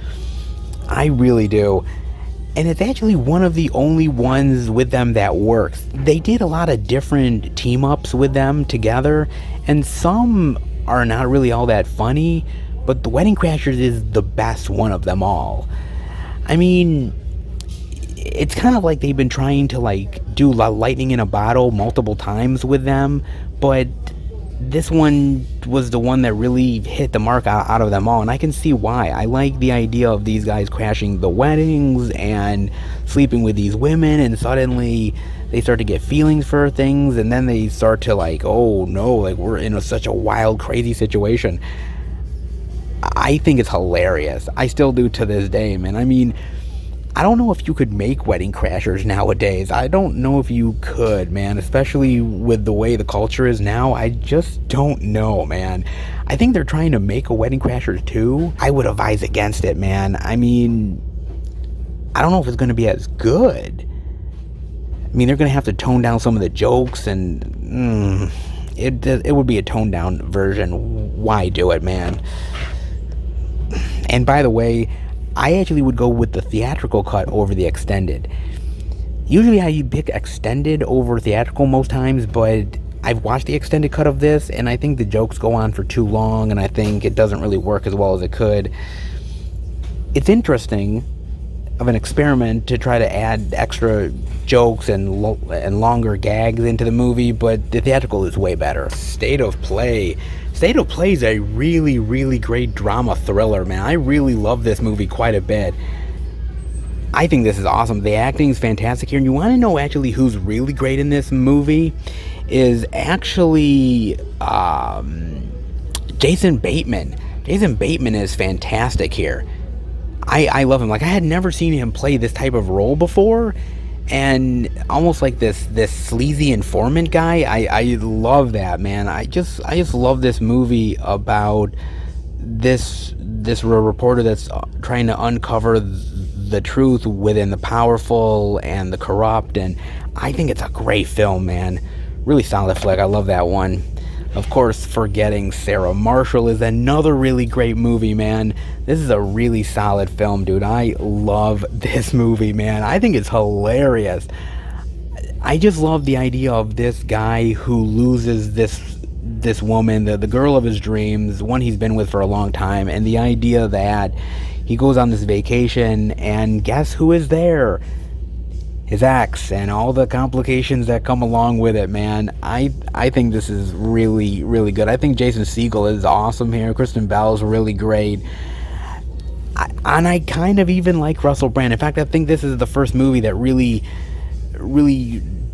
I really do. And it's actually one of the only ones with them that works. They did a lot of different team ups with them together, and some are not really all that funny, but the Wedding Crashers is the best one of them all. I mean, it's kind of like they've been trying to like do lightning in a bottle multiple times with them, but this one was the one that really hit the mark out of them all, and I can see why. I like the idea of these guys crashing the weddings and sleeping with these women, and suddenly they start to get feelings for things, and then they start to like, oh no, like we're in such a wild, crazy situation. I think it's hilarious. I still do to this day, man. I mean, I don't know if you could make Wedding Crashers nowadays. I don't know if you could, man, especially with the way the culture is now. I just don't know, man. I think they're trying to make a Wedding Crashers 2. I would advise against it, man. I mean, I don't know if it's going to be as good. I mean, they're going to have to tone down some of the jokes, and it would be a toned down version. Why do it, man? And by the way, I actually would go with the theatrical cut over the extended. Usually I pick extended over theatrical most times, but I've watched the extended cut of this, and I think the jokes go on for too long, and I think it doesn't really work as well as it could. It's interesting of an experiment to try to add extra jokes and longer gags into the movie, but the theatrical is way better. State of Play. State of Play is a really, really great drama thriller, man. I really love this movie quite a bit. I think this is awesome. The acting is fantastic here. And you want to know actually who's really great in this movie is actually Jason Bateman. Jason Bateman is fantastic here. I love him. Like, I had never seen him play this type of role before, and almost like this sleazy informant guy. I love that, man. I just love this movie about this reporter that's trying to uncover the truth within the powerful and the corrupt, and I think it's a great film, man. Really solid flick. I love that one. Of course, Forgetting Sarah Marshall is another really great movie, man. This is a really solid film, dude. I love this movie, man. I think it's hilarious. I just love the idea of this guy who loses this woman, the girl of his dreams, one he's been with for a long time, and the idea that he goes on this vacation, and guess who is there? His ex, and all the complications that come along with it, man. I think this is really, really good. I think Jason Segel is awesome here. Kristen Bell's really great. And I kind of even like Russell Brand. In fact, I think this is the first movie that really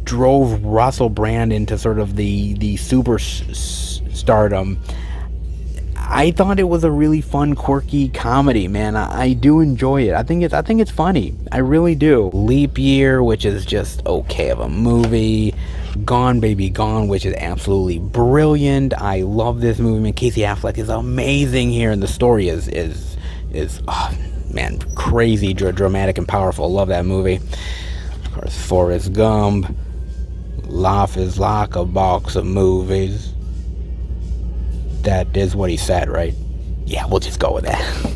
drove Russell Brand into sort of the super stardom. I thought it was a really fun, quirky comedy, man. I do enjoy it. I think it's funny. I really do. Leap Year, which is just okay of a movie. Gone Baby Gone, which is absolutely brilliant. I love this movie. Man, Casey Affleck is amazing here, and the story is oh, man, crazy, dramatic, and powerful. Love that movie. Of course, Forrest Gump. Life is like a box of movies. That is what he said, right? Yeah, we'll just go with that.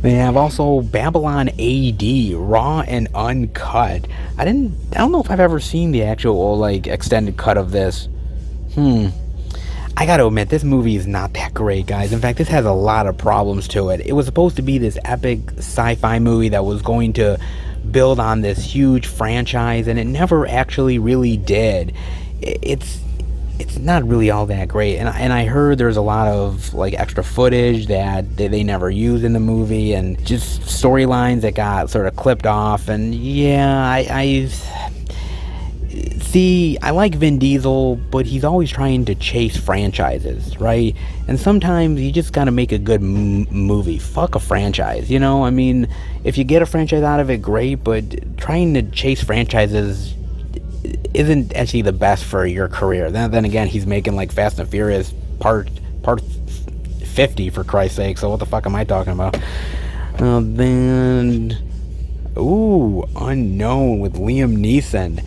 They have also Babylon AD, raw and uncut. I don't know if I've ever seen the actual, like, extended cut of this. I gotta admit, this movie is not that great, guys. In fact, this has a lot of problems to it. It was supposed to be this epic sci-fi movie that was going to build on this huge franchise, and it never actually really did. It's not really all that great, and I heard there's a lot of, like, extra footage that they never used in the movie, and just storylines that got sort of clipped off. And yeah, I see, I like Vin Diesel, but he's always trying to chase franchises, right? And sometimes you just gotta make a good movie. Fuck a franchise, you know? I mean, if you get a franchise out of it, great, but trying to chase franchises isn't actually the best for your career. Then again, he's making, like, Fast and Furious part 50, for Christ's sake, so what the fuck am I talking about? Then, Unknown with Liam Neeson.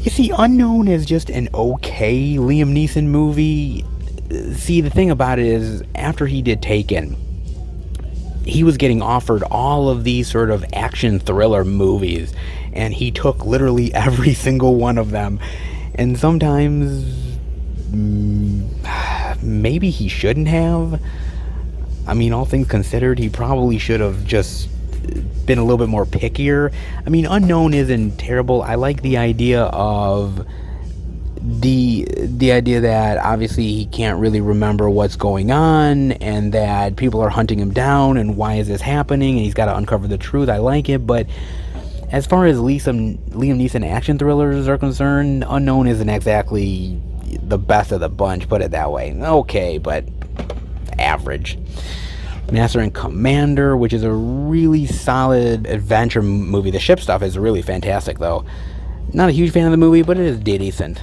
You see, Unknown is just an okay Liam Neeson movie. See, the thing about it is, after he did Taken, he was getting offered all of these sort of action thriller movies, and he took literally every single one of them. And sometimes maybe he shouldn't have. I mean, all things considered, he probably should have just been a little bit more pickier. I mean, Unknown isn't terrible. I like the idea of the idea that obviously he can't really remember what's going on, and that people are hunting him down, and why is this happening, and he's got to uncover the truth. I like it, but as far as Liam Neeson action thrillers are concerned, Unknown isn't exactly the best of the bunch, put it that way. Okay, but average. Master and Commander, which is a really solid adventure movie. The ship stuff is really fantastic, though. Not a huge fan of the movie, but it is decent.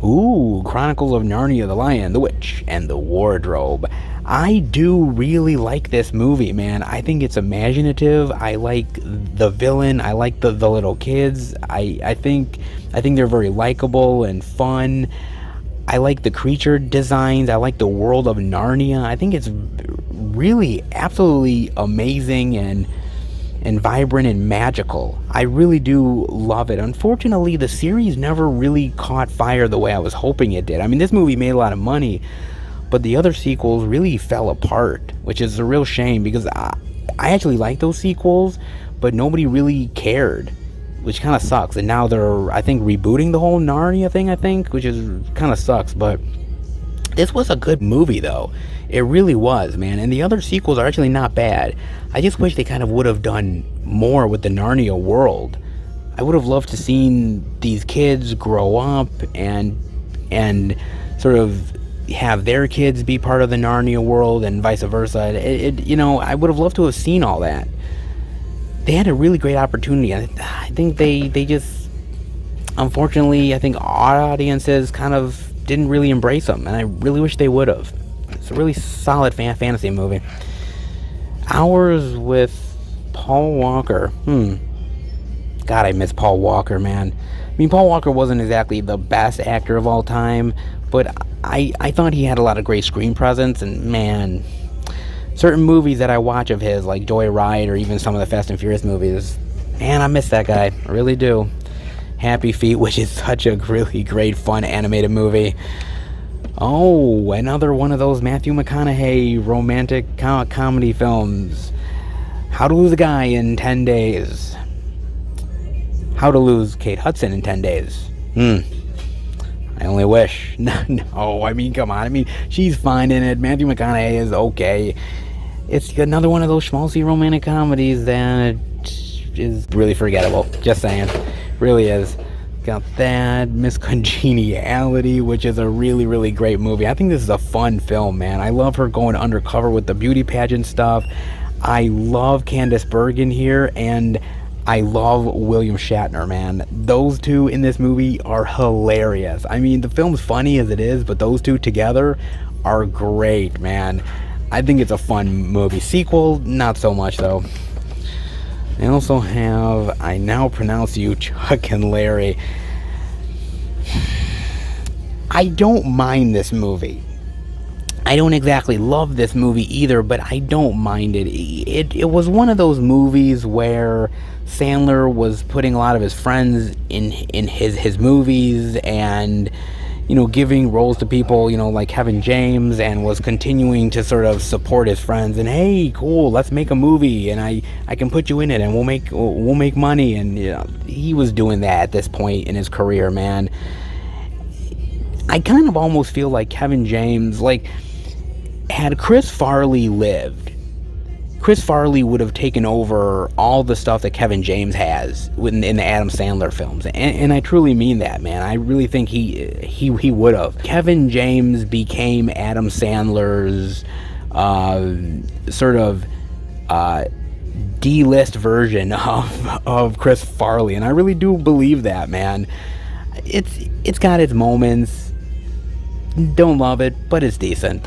Chronicles of Narnia, the Lion, the Witch, and the Wardrobe. I do really like this movie, man. I think it's imaginative. I like the villain. I like the little kids. I think they're very likable and fun. I like the creature designs. I like the world of Narnia. I think it's really absolutely amazing and vibrant and magical. I really do love it. Unfortunately, the series never really caught fire the way I was hoping it did. I mean, this movie made a lot of money, but the other sequels really fell apart, which is a real shame, because I actually like those sequels, but nobody really cared, which kind of sucks. And now they're, I think, rebooting the whole Narnia thing, which is kind of sucks. But this was a good movie, though. It really was, man. And the other sequels are actually not bad. I just wish they kind of would have done more with the Narnia world. I would have loved to seen these kids grow up and sort of have their kids be part of the Narnia world, and vice versa. I would have loved to have seen all that. They had a really great opportunity. I think they just, unfortunately, I think audiences kind of didn't really embrace them, and I really wish they would have. It's a really solid fantasy movie. Hours with Paul Walker. God, I miss Paul Walker, man. I mean, Paul Walker wasn't exactly the best actor of all time, but I thought he had a lot of great screen presence, and man, certain movies that I watch of his, like Joyride or even some of the Fast and Furious movies, man, I miss that guy. I really do. Happy Feet, which is such a really great, fun animated movie. Oh, another one of those Matthew McConaughey romantic comedy films. How to Lose a Guy in 10 Days. How to Lose Kate Hudson in 10 Days. I only wish. No, I mean, come on. I mean, she's fine in it. Matthew McConaughey is okay. It's another one of those schmaltzy romantic comedies that is really forgettable. Just saying. Really is. Got that. Miss Congeniality, which is a really, really great movie. I think this is a fun film, man. I love her going undercover with the beauty pageant stuff. I love Candice Bergen here, and I love William Shatner, man. Those two in this movie are hilarious. I mean, the film's funny as it is, but those two together are great, man. I think it's a fun movie. Sequel, not so much, though. I also have I Now Pronounce You, Chuck and Larry. I don't mind this movie. I don't exactly love this movie either, but I don't mind it. It was one of those movies where Sandler was putting a lot of his friends in his movies, and giving roles to people, like Kevin James, and was continuing to sort of support his friends, and hey, cool, let's make a movie, and I can put you in it, and we'll make money. And he was doing that at this point in his career, man. I kind of almost feel like Kevin James, like, had Chris Farley lived, Chris Farley would have taken over all the stuff that Kevin James has in the Adam Sandler films, and I truly mean that, man. I really think he would have. Kevin James became Adam Sandler's sort of D-list version of Chris Farley, and I really do believe that, man. It's got its moments. Don't love it, but it's decent.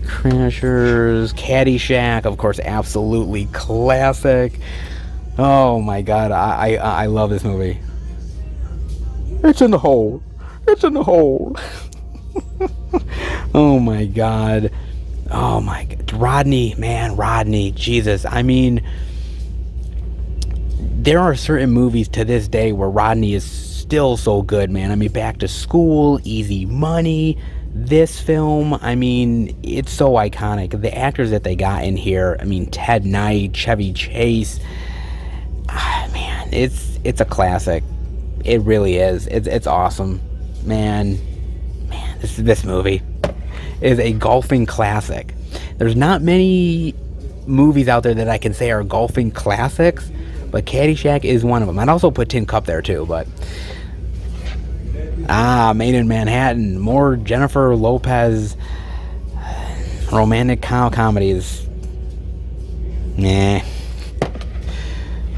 Crashers, Caddyshack, of course, absolutely classic. Oh my god, I love this movie. It's in the hole. It's in the hole. Oh my god. Oh my god. Rodney, Jesus. I mean, there are certain movies to this day where Rodney is still so good, man. I mean, Back to School, Easy Money, this film, I mean, it's so iconic. The actors that they got in here, I mean, Ted Knight, Chevy Chase, man, it's a classic. It really is. It's awesome, man. This movie is a golfing classic. There's not many movies out there that I can say are golfing classics, but Caddyshack is one of them. I'd also put Tin Cup there too, but Made in Manhattan, more Jennifer Lopez romantic comedies. Nah.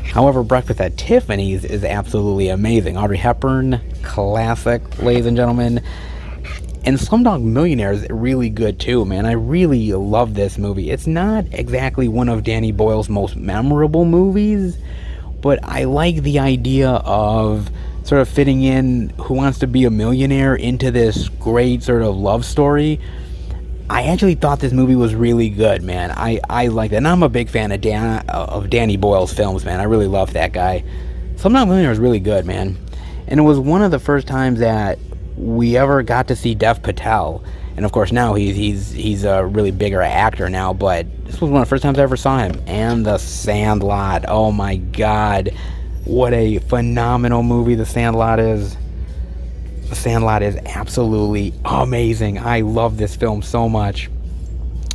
However, Breakfast at Tiffany's is absolutely amazing. Audrey Hepburn, classic, ladies and gentlemen. And Slumdog Millionaire is really good too, man. I really love this movie. It's not exactly one of Danny Boyle's most memorable movies, but I like the idea of sort of fitting in Who Wants to Be a Millionaire into this great sort of love story. I actually thought this movie was really good, man. I like that. And I'm a big fan of Danny Boyle's films, man. I really love that guy. Slumdog Millionaire is really good, man. And it was one of the first times that we ever got to see Dev Patel. And of course now he's a really bigger actor now, but this was one of the first times I ever saw him. And The Sandlot. Oh my god. What a phenomenal movie The Sandlot is. The Sandlot is absolutely amazing. I love this film so much.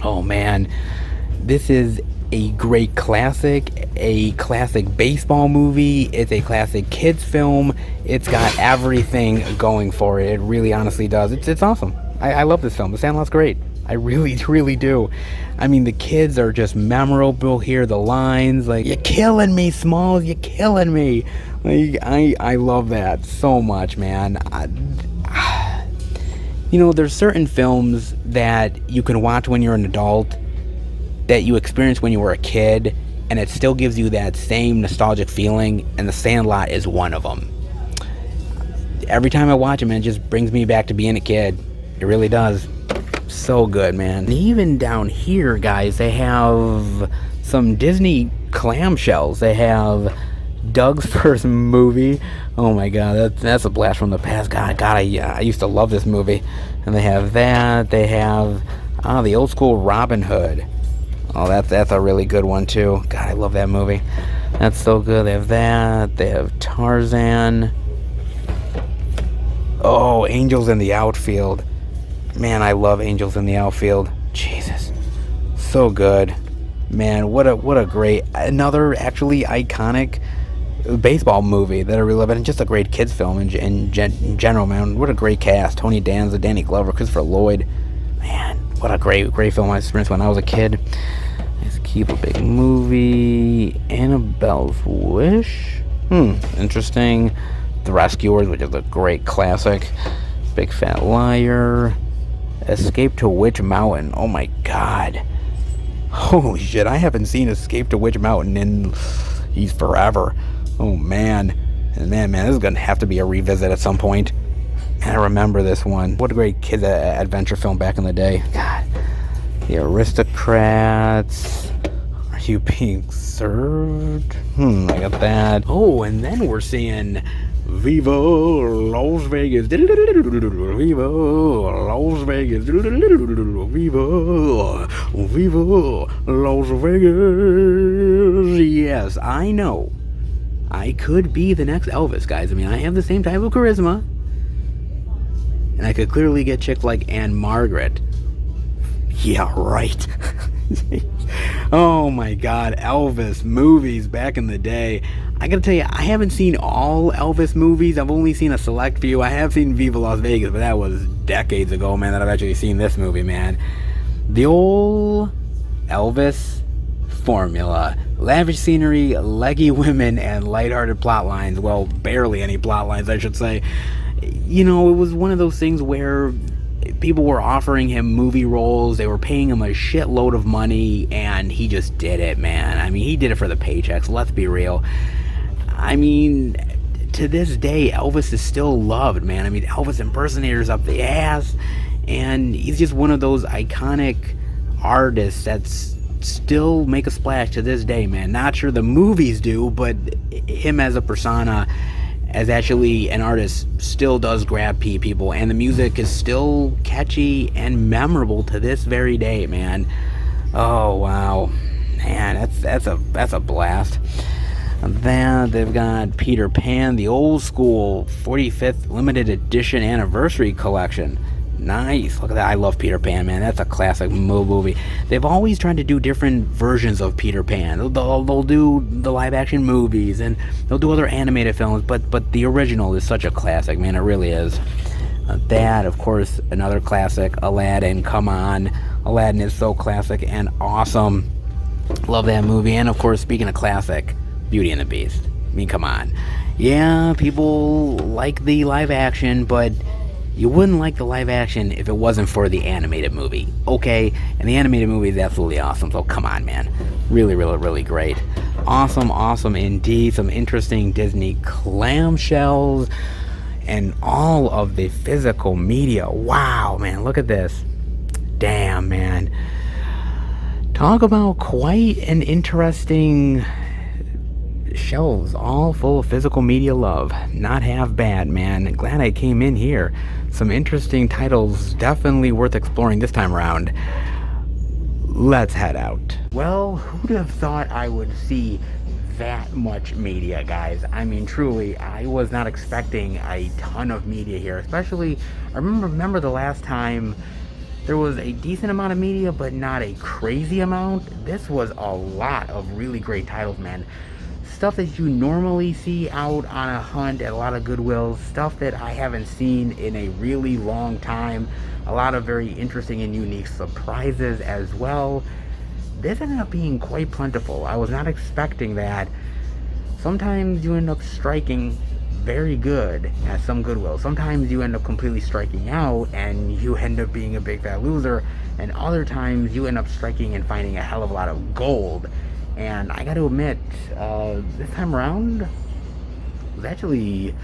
Oh man. This is a great classic, a classic baseball movie. It's a classic kids film. It's got everything going for it. It really honestly does. It's awesome. I love this film. The Sandlot's great. I really, really do. I mean, the kids are just memorable here. The lines, like, "You're killing me, Smalls. You're killing me." Like, I love that so much, man. There's certain films that you can watch when you're an adult that you experienced when you were a kid, and it still gives you that same nostalgic feeling, and The Sandlot is one of them. Every time I watch it, man, it just brings me back to being a kid. It really does. So good, man. And even down here, guys, they have some Disney clamshells. They have Doug's first movie. Oh my god, that's a blast from the past. God, I used to love this movie. And they have that. They have the old school Robin Hood. Oh, that's a really good one too. God, I love that movie. That's so good. They have that. They have Tarzan. Oh, Angels in the Outfield. Man, I love Angels in the Outfield. Jesus, so good, man. What a great, another actually iconic baseball movie that I really love, and just a great kids film in general, man. What a great cast: Tony Danza, Danny Glover, Christopher Lloyd. Man, what a great film I experienced when I was a kid. Let's keep a big movie. Annabelle's Wish. Interesting. The Rescuers, which is a great classic. Big Fat Liar. Escape to Witch Mountain. Oh my god. Holy shit, I haven't seen Escape to Witch Mountain in forever. Oh man. And man, this is gonna have to be a revisit at some point. And I remember this one. What a great kid adventure film back in the day. God. The Aristocrats. Are you being served? I got that. Oh, and then we're seeing Viva Las Vegas. Viva Las Vegas. Viva Las Vegas. Yes, I know. I could be the next Elvis, guys. I mean, I have the same type of charisma. And I could clearly get chicks like Anne Margaret. Yeah, right. Oh my God, Elvis movies back in the day. I gotta tell you, I haven't seen all Elvis movies. I've only seen a select few. I have seen Viva Las Vegas, but that was decades ago, man, that I've actually seen this movie, man. The old Elvis formula. Lavish scenery, leggy women, and lighthearted plot lines. Well, barely any plot lines, I should say. You know, it was one of those things where people were offering him movie roles, they were paying him a shitload of money, and he just did it, man. I mean, he did it for the paychecks, let's be real. I mean, to this day, Elvis is still loved, man. I mean, Elvis impersonators up the ass, and he's just one of those iconic artists that's still make a splash to this day, man. Not sure the movies do, but him as a persona, as actually an artist, still does grab people, and the music is still catchy and memorable to this very day, man. Oh wow, man, that's a blast. And then they've got Peter Pan, the old school 45th limited edition anniversary collection. Nice. Look at that. I love Peter Pan, man. That's a classic movie. They've always tried to do different versions of Peter Pan. They'll do the live action movies, and they'll do other animated films, but the original is such a classic, man. It really is. That, of course, another classic, Aladdin. Come on. Aladdin is so classic and awesome. Love that movie. And, of course, speaking of classic, Beauty and the Beast. I mean, come on. Yeah, people like the live action, but you wouldn't like the live action if it wasn't for the animated movie, okay? And the animated movie is absolutely awesome, so come on, man. Really, really, really great. Awesome, awesome indeed. Some interesting Disney clamshells and all of the physical media. Wow, man, look at this. Damn, man. Talk about quite an interesting shelves, all full of physical media love. Not half bad, man. Glad I came in here. Some interesting titles, definitely worth exploring this time around. Let's head out. Well, who'd have thought I would see that much media, guys? I mean, truly, I was not expecting a ton of media here, especially, I remember the last time there was a decent amount of media, but not a crazy amount. This was a lot of really great titles, man. Stuff that you normally see out on a hunt at a lot of Goodwills, stuff that I haven't seen in a really long time, a lot of very interesting and unique surprises as well. This ended up being quite plentiful. I was not expecting that. Sometimes you end up striking very good at some Goodwill. Sometimes you end up completely striking out and you end up being a big fat loser, and other times you end up striking and finding a hell of a lot of gold. And I got to admit, this time around was actually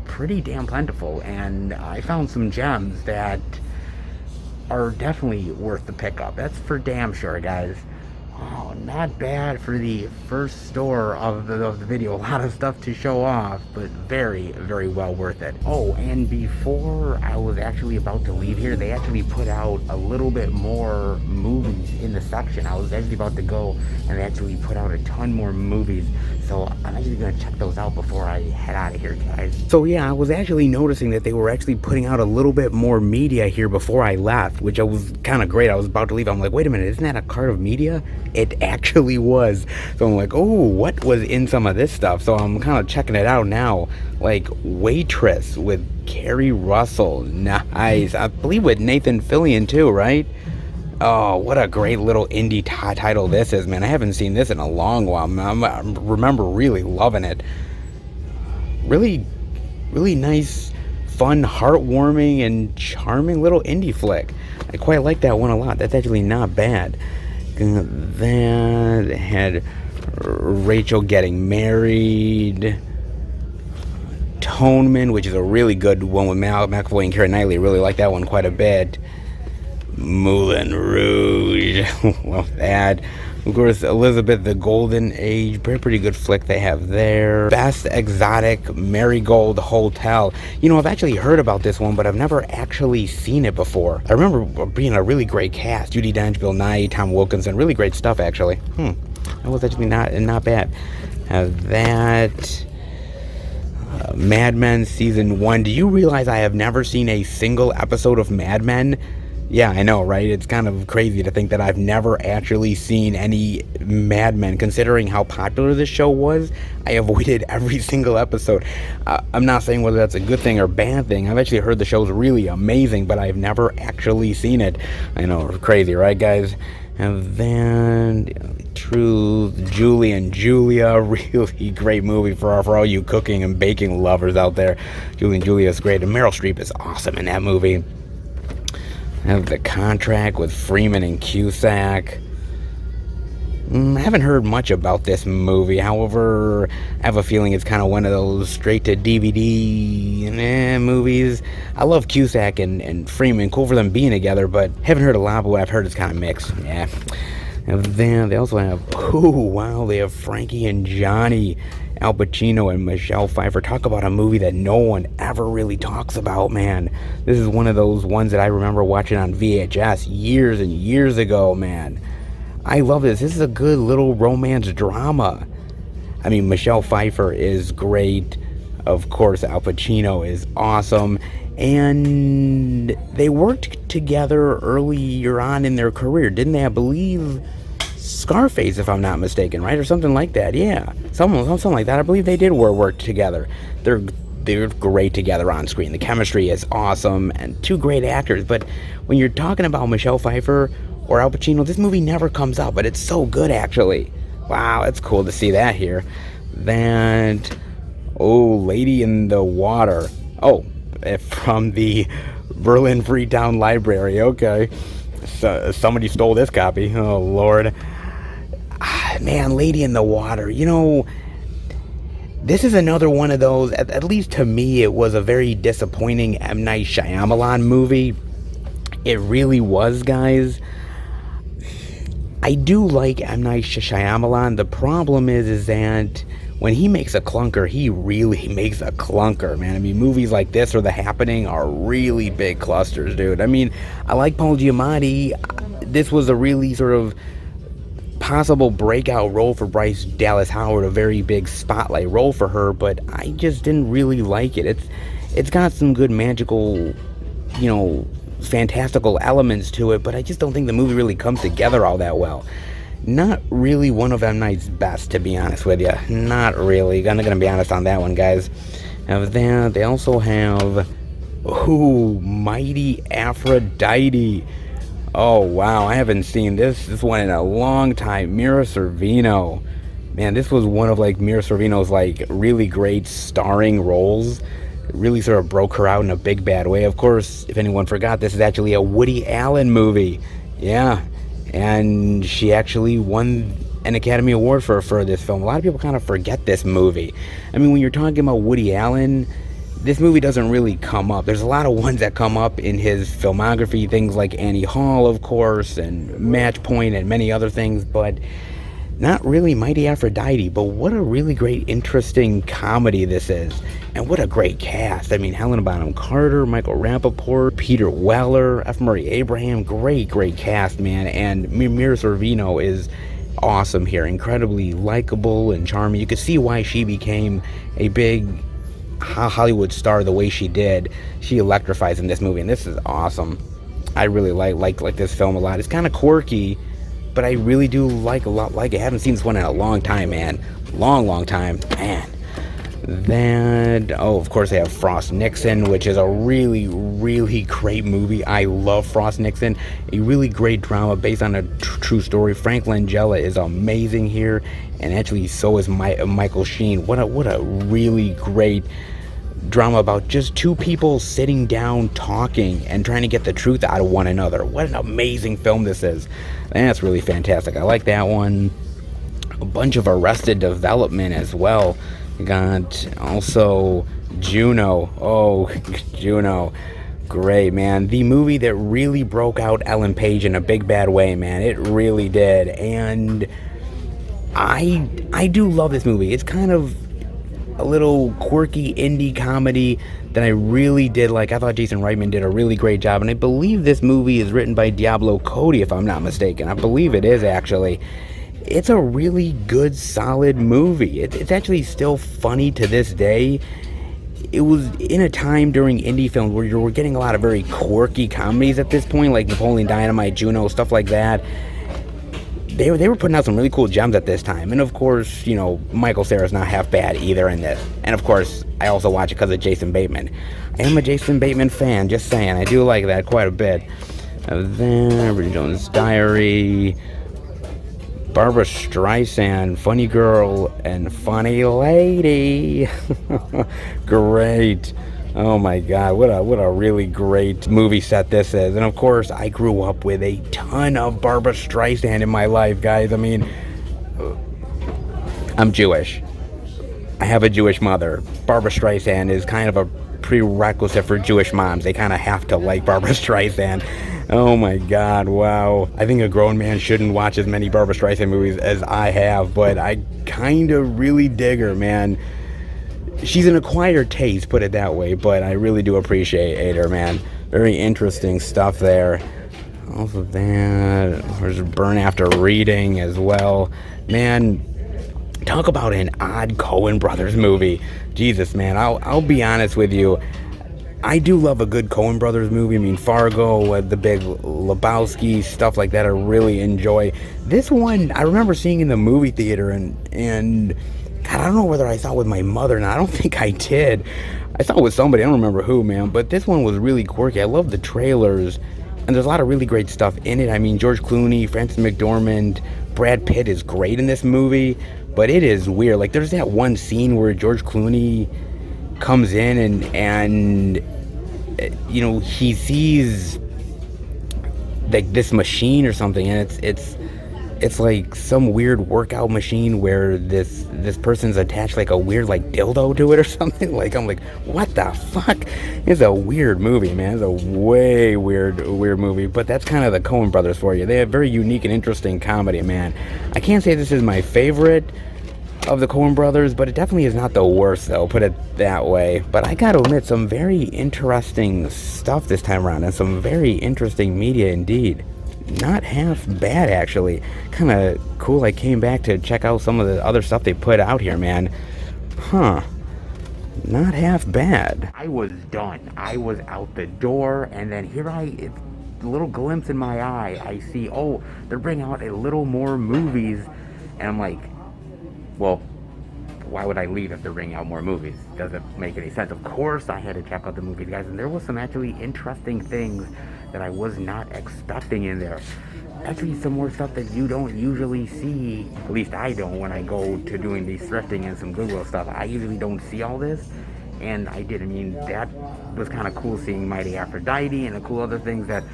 pretty damn plentiful, and I found some gems that are definitely worth the pickup. That's for damn sure, guys. Oh, not bad for the first store of the video. A lot of stuff to show off, but very, very well worth it. Oh, and before I was actually about to leave here, they actually put out a little bit more movies in the section. I was actually about to go, and they actually put out a ton more movies. So I'm actually going to check those out before I head out of here, guys. So yeah, I was actually noticing that they were actually putting out a little bit more media here before I left, which was kind of great. I was about to leave. I'm like, wait a minute, isn't that a cart of media? It actually was. So I'm like, oh, what was in some of this stuff? So I'm kind of checking it out now. Like Waitress with Carrie Russell. Nice. I believe with Nathan Fillion too, right? Oh, what a great little indie title this is, man. I haven't seen this in a long while. I remember really loving it. Really, really nice, fun, heartwarming, and charming little indie flick. I quite like that one a lot. That's actually not bad. That had Rachel getting married Atonement, which is a really good one with McAvoy and Keira Knightley. Really like that one quite a bit. Moulin Rouge. Love that. Of course, Elizabeth the Golden Age. Pretty good flick they have there. Best Exotic Marigold Hotel. You know, I've actually heard about this one, but I've never actually seen it before. I remember being a really great cast. Judi Dench, Bill Nighy, Tom Wilkinson. Really great stuff, actually. That was actually not bad. Have that. Mad Men Season 1. Do you realize I have never seen a single episode of Mad Men? Yeah, I know, right? It's kind of crazy to think that I've never actually seen any Mad Men. Considering how popular this show was, I avoided every single episode. I'm not saying whether that's a good thing or bad thing. I've actually heard the show's really amazing, but I've never actually seen it. I know, crazy, right, guys? And then Truth, Julie and Julia, really great movie for all you cooking and baking lovers out there. Julie and Julia is great, and Meryl Streep is awesome in that movie. I have The Contract with Freeman and Cusack. I haven't heard much about this movie. However, I have a feeling it's kind of one of those straight-to-DVD movies. I love Cusack and Freeman. Cool for them being together, but haven't heard a lot, but what I've heard is kind of mixed. Yeah. And then they also have, they have Frankie and Johnny, Al Pacino and Michelle Pfeiffer. Talk about a movie that no one ever really talks about, man. This is one of those ones that I remember watching on VHS years and years ago, man. I love this. This is a good little romance drama. I mean, Michelle Pfeiffer is great. Of course, Al Pacino is awesome. And they worked together earlier on in their career, didn't they? I believe Scarface, if I'm not mistaken, right? Or something like that. Yeah, something like that. I believe they did work together. They're great together on screen. The chemistry is awesome, and two great actors. But when you're talking about Michelle Pfeiffer or Al Pacino, this movie never comes up, but it's so good, actually. Wow, it's cool to see that here. That, Lady in the Water. From the Berlin Freetown Library. Okay, so somebody stole this copy. Oh Lord, man, Lady in the Water. You know, this is another one of those. At least to me, it was a very disappointing M. Night Shyamalan movie. It really was, guys. I do like M. Night Shyamalan. The problem is that when he makes a clunker, he really makes a clunker, man. I mean, movies like this or The Happening are really big clusters, dude. I mean, I like Paul Giamatti. This was a really sort of possible breakout role for Bryce Dallas Howard, a very big spotlight role for her, but I just didn't really like it. It's got some good magical, fantastical elements to it, but I just don't think the movie really comes together all that well. Not really one of M. Night's best, to be honest with you. Not really. I'm gonna be honest on that one, guys. Of that, they also have Mighty Aphrodite. Oh wow, I haven't seen this one in a long time. Mira Sorvino. Man, this was one of Mira Sorvino's really great starring roles. It really sort of broke her out in a big bad way. Of course, if anyone forgot, this is actually a Woody Allen movie. Yeah. And she actually won an Academy Award for this film. A lot of people kind of forget this movie. I mean, when you're talking about Woody Allen, this movie doesn't really come up. There's a lot of ones that come up in his filmography, things like Annie Hall, of course, and Match Point, and many other things, but not really Mighty Aphrodite. But what a really great, interesting comedy this is. And what a great cast. I mean, Helena Bonham Carter, Michael Rappaport, Peter Weller, F. Murray Abraham. Great cast, man. And Mira Sorvino is awesome here. Incredibly likable and charming. You could see why she became a big Hollywood star the way she did. She electrifies in this movie, and this is awesome. I really like this film a lot. It's kind of quirky, but I really do like it. I haven't seen this one in a long time, man. Long time, man. Then, of course, they have Frost Nixon, which is a really great movie. I love Frost Nixon. A really great drama based on a true story. Frank Langella is amazing here, and actually so is Michael Sheen. What a really great drama about just two people sitting down talking and trying to get the truth out of one another. What an amazing film this is. That's really fantastic. I like that one. A bunch of Arrested Development as well. Got also Juno. Oh, Juno. Great, man. The movie that really broke out Ellen Page in a big bad way, man. It really did. And I do love this movie. It's kind of a little quirky indie comedy that I really did like. I thought Jason Reitman did a really great job, and I believe this movie is written by Diablo Cody, if I'm not mistaken. I believe it is, actually. It's a really good, solid movie. It's actually still funny to this day. It was in a time during indie films where you were getting a lot of very quirky comedies at this point, like Napoleon Dynamite, Juno, stuff like that. They were putting out some really cool gems at this time. And of course, you know, Michael Cera's not half bad either in this. And of course, I also watch it because of Jason Bateman. I am a Jason Bateman fan, just saying. I do like that quite a bit. Then, Bridget Jones' Diary, Barbara Streisand, Funny Girl and Funny Lady. Great. Oh my God, what a really great movie set this is. And of course, I grew up with a ton of Barbara Streisand in my life, guys. I mean, I'm Jewish. I have a Jewish mother. Barbara Streisand is kind of a prerequisite for Jewish moms. They kind of have to like Barbara Streisand. Oh my God, wow. I think a grown man shouldn't watch as many Barbara Streisand movies as I have, but I kind of really dig her, man. She's an acquired taste, put it that way, but I really do appreciate her, man. Very interesting stuff there. Also that, there's Burn After Reading as well. Man, talk about an odd Coen Brothers movie. Jesus, man, I'll be honest with you. I do love a good Coen Brothers movie. I mean, Fargo, The Big Lebowski, stuff like that I really enjoy. This one, I remember seeing in the movie theater, and God, I don't know whether I saw it with my mother or not. I don't think I did. I saw it with somebody. I don't remember who, man. But this one was really quirky. I love the trailers. And there's a lot of really great stuff in it. I mean, George Clooney, Frances McDormand, Brad Pitt is great in this movie. But it is weird. Like, there's that one scene where George Clooney comes in and you know, he sees like this machine or something, and it's like some weird workout machine where this person's attached like a weird like dildo to it or something. Like, I'm like, what the fuck? It's a weird movie, man. It's a way weird movie. But that's kind of the Coen Brothers for you. They have very unique and interesting comedy, man. I can't say this is my favorite of the Coen Brothers, but it definitely is not the worst, though, put it that way. But I gotta admit, some very interesting stuff this time around, and some very interesting media indeed. Not half bad, actually. Kind of cool. I came back to check out some of the other stuff they put out here, man. Huh. Not half bad. I was done. I was out the door, and then here a little glimpse in my eye. I see, oh, they're bringing out a little more movies, and I'm like, well, why would I leave if they're bringing out more movies? Doesn't make any sense. Of course I had to check out the movies, guys, and there was some actually interesting things that I was not expecting in there. Actually, some more stuff that you don't usually see, at least I don't, when I go to doing these thrifting and some Goodwill stuff. I usually don't see all this, and I did. I mean, that was kind of cool, seeing Mighty Aphrodite and the cool other things that,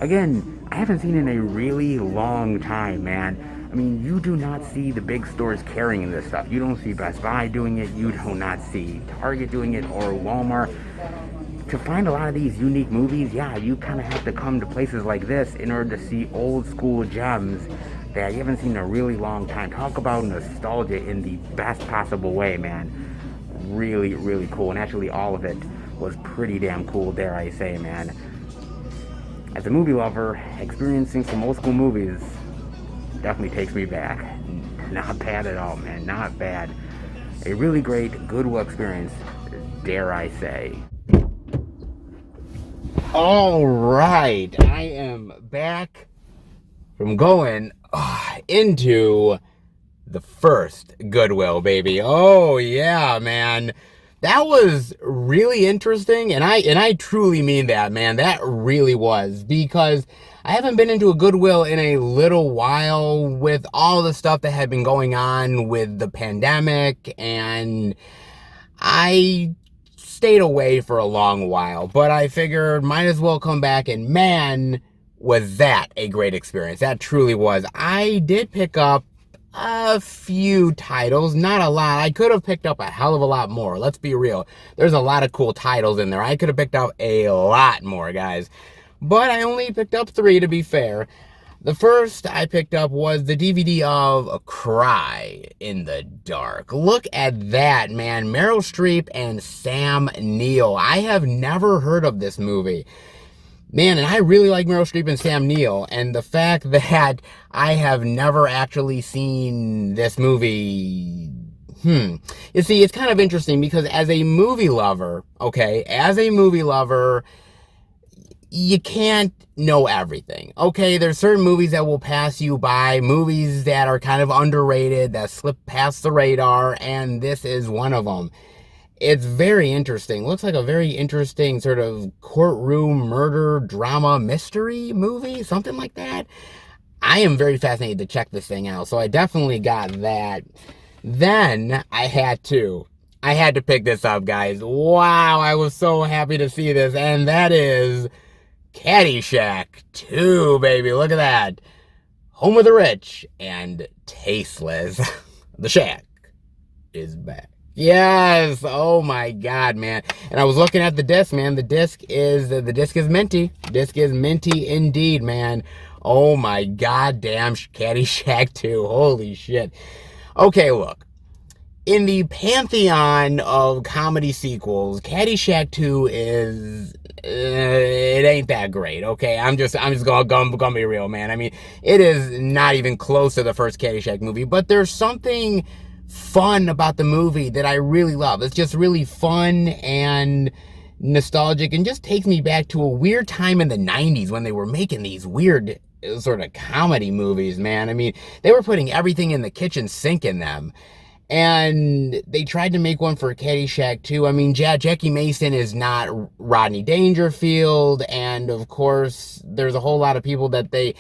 again, I haven't seen in a really long time, man. I mean, you do not see the big stores carrying this stuff. You don't see Best Buy doing it. You do not see Target doing it, or Walmart. To find a lot of these unique movies, yeah, you kind of have to come to places like this in order to see old school gems that you haven't seen in a really long time. Talk about nostalgia in the best possible way, man. Really, really cool. And actually, all of it was pretty damn cool, dare I say, man. As a movie lover, experiencing some old school movies definitely takes me back. Not bad at all, man. Not bad. A really great Goodwill experience, dare I say. All right, I am back from going into the first Goodwill, baby. Oh yeah, man. That was really interesting, and I truly mean that, man. That really was, because I haven't been into a Goodwill in a little while with all the stuff that had been going on with the pandemic, and I stayed away for a long while, but I figured might as well come back, and man, was that a great experience. That truly was. I did pick up a few titles, not a lot. I could have picked up a hell of a lot more. Let's be real. There's a lot of cool titles in there. I could have picked up a lot more, guys. But I only picked up 3, to be fair. The first I picked up was the DVD of A Cry in the Dark. Look at that, man. Meryl Streep and Sam Neill. I have never heard of this movie. Man, and I really like Meryl Streep and Sam Neill, and the fact that I have never actually seen this movie, you see, it's kind of interesting because as a movie lover, you can't know everything, okay? There's certain movies that will pass you by, movies that are kind of underrated, that slip past the radar, and this is one of them. It's very interesting. Looks like a very interesting sort of courtroom murder drama mystery movie, something like that. I am very fascinated to check this thing out, so I definitely got that. Then I had to pick this up, guys. Wow, I was so happy to see this, and that is Caddyshack 2, baby. Look at that. Home of the Rich and Tasteless. The Shack is back. Yes. Oh my God, man. And I was looking at the disc, man. The disc is minty. Disc is minty indeed, man. Oh my goddamn Caddyshack 2. Holy shit. Okay, look. In the pantheon of comedy sequels, Caddyshack 2 is it ain't that great, okay? I'm just gonna be real, man. I mean, it is not even close to the first Caddyshack movie, but there's something fun about the movie that I really love. It's just really fun and nostalgic and just takes me back to a weird time in the 90s when they were making these weird sort of comedy movies, man. I mean, they were putting everything in the kitchen sink in them. And they tried to make one for Caddyshack 2. I mean, Jackie Mason is not Rodney Dangerfield, and of course, there's a whole lot of people that they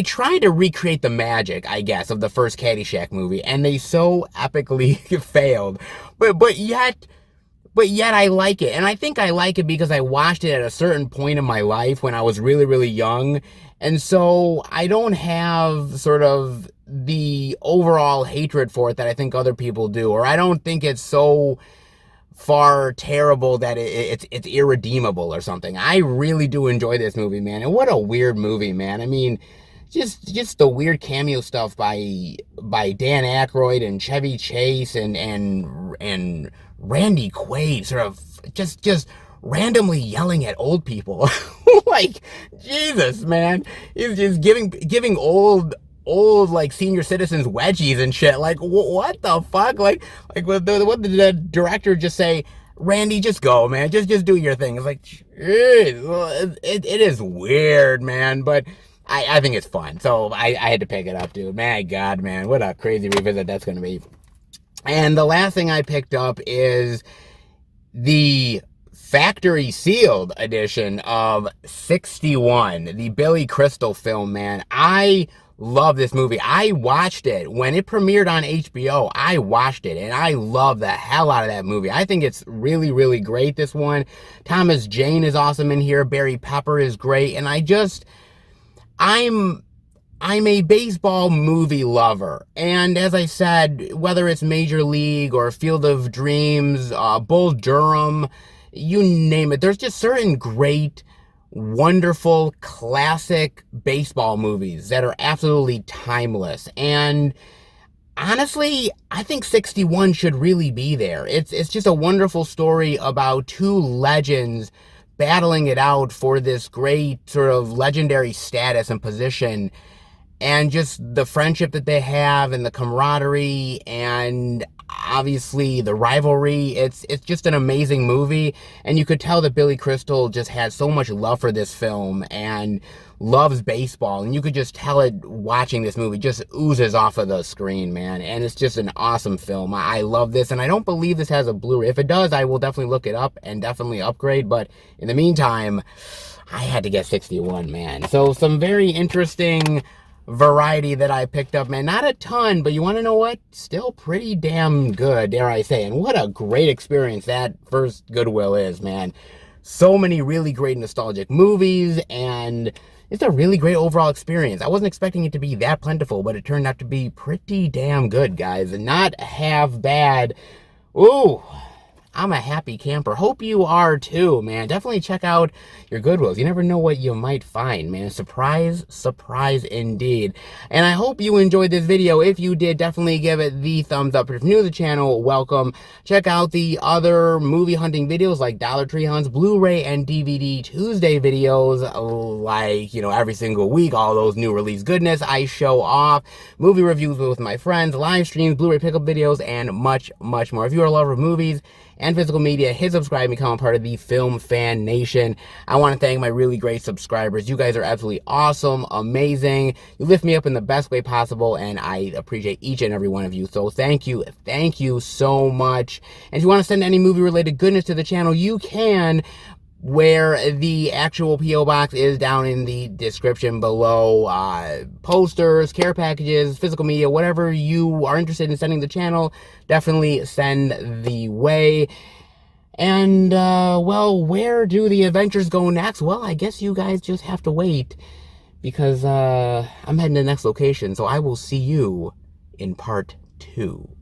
tried to recreate the magic, I guess, of the first Caddyshack movie, and they so epically failed. But yet I like it, and I think I like it because I watched it at a certain point in my life when I was really, really young, and so I don't have sort of the overall hatred for it that I think other people do, or I don't think it's so far terrible that it's irredeemable or something. I really do enjoy this movie, man, and what a weird movie, man. I mean, just the weird cameo stuff by Dan Aykroyd and Chevy Chase and Randy Quaid, sort of just randomly yelling at old people. Like, Jesus, man. He's just giving old like senior citizens wedgies and shit. Like, what the fuck? Like what did the director just say? Randy, just go, man. Just do your thing. It's like, geez, it is weird, man, but I think it's fun. So I had to pick it up, dude. My God, man, what a crazy revisit that's gonna be. And the last thing I picked up is the factory sealed edition of 61, the Billy Crystal film, man. I love this movie. I watched it when it premiered on HBO. I watched it and I love the hell out of that movie. I think it's really, really great, this one. Thomas Jane is awesome in here. Barry Pepper is great. And I'm a baseball movie lover, and as I said, whether it's Major League or Field of Dreams, Bull Durham, you name it, there's just certain great, wonderful, classic baseball movies that are absolutely timeless, and honestly, I think 61 should really be there. It's just a wonderful story about two legends battling it out for this great sort of legendary status and position, and just the friendship that they have and the camaraderie and obviously the rivalry. It's just an amazing movie, and you could tell that Billy Crystal just had so much love for this film and loves baseball, and you could just tell it watching this movie. Just oozes off of the screen, man, and it's just an awesome film. I love this, and I don't believe this has a Blu-ray. If it does, I will definitely look it up and definitely upgrade, but in the meantime, I had to get 61, man. So some very interesting variety that I picked up, man. Not a ton, but you want to know what? Still pretty damn good, dare I say. And what a great experience that first Goodwill is, man. So many really great nostalgic movies, and it's a really great overall experience. I wasn't expecting it to be that plentiful, but it turned out to be pretty damn good, guys. And not half bad. Ooh, I'm a happy camper. Hope you are too, man. Definitely check out your Goodwills. You never know what you might find, man. Surprise, surprise indeed. And I hope you enjoyed this video. If you did, definitely give it the thumbs up. If you're new to the channel, welcome. Check out the other movie hunting videos like Dollar Tree hunts, Blu-ray and DVD Tuesday videos, like, every single week, all those new release goodness I show off, movie reviews with my friends, live streams, Blu-ray pickup videos, and much, much more. If you are a lover of movies and physical media, hit subscribe and become a part of the Film Fan Nation. I want to thank my really great subscribers. You guys are absolutely awesome, amazing. You lift me up in the best way possible, and I appreciate each and every one of you. So thank you so much. And if you want to send any movie-related goodness to the channel, you can, where the actual P.O. box is down in the description below. Posters, care packages, physical media, whatever you are interested in sending the channel, definitely send the way. And, well, where do the adventures go next? Well, I guess you guys just have to wait, because I'm heading to the next location, so I will see you in part 2.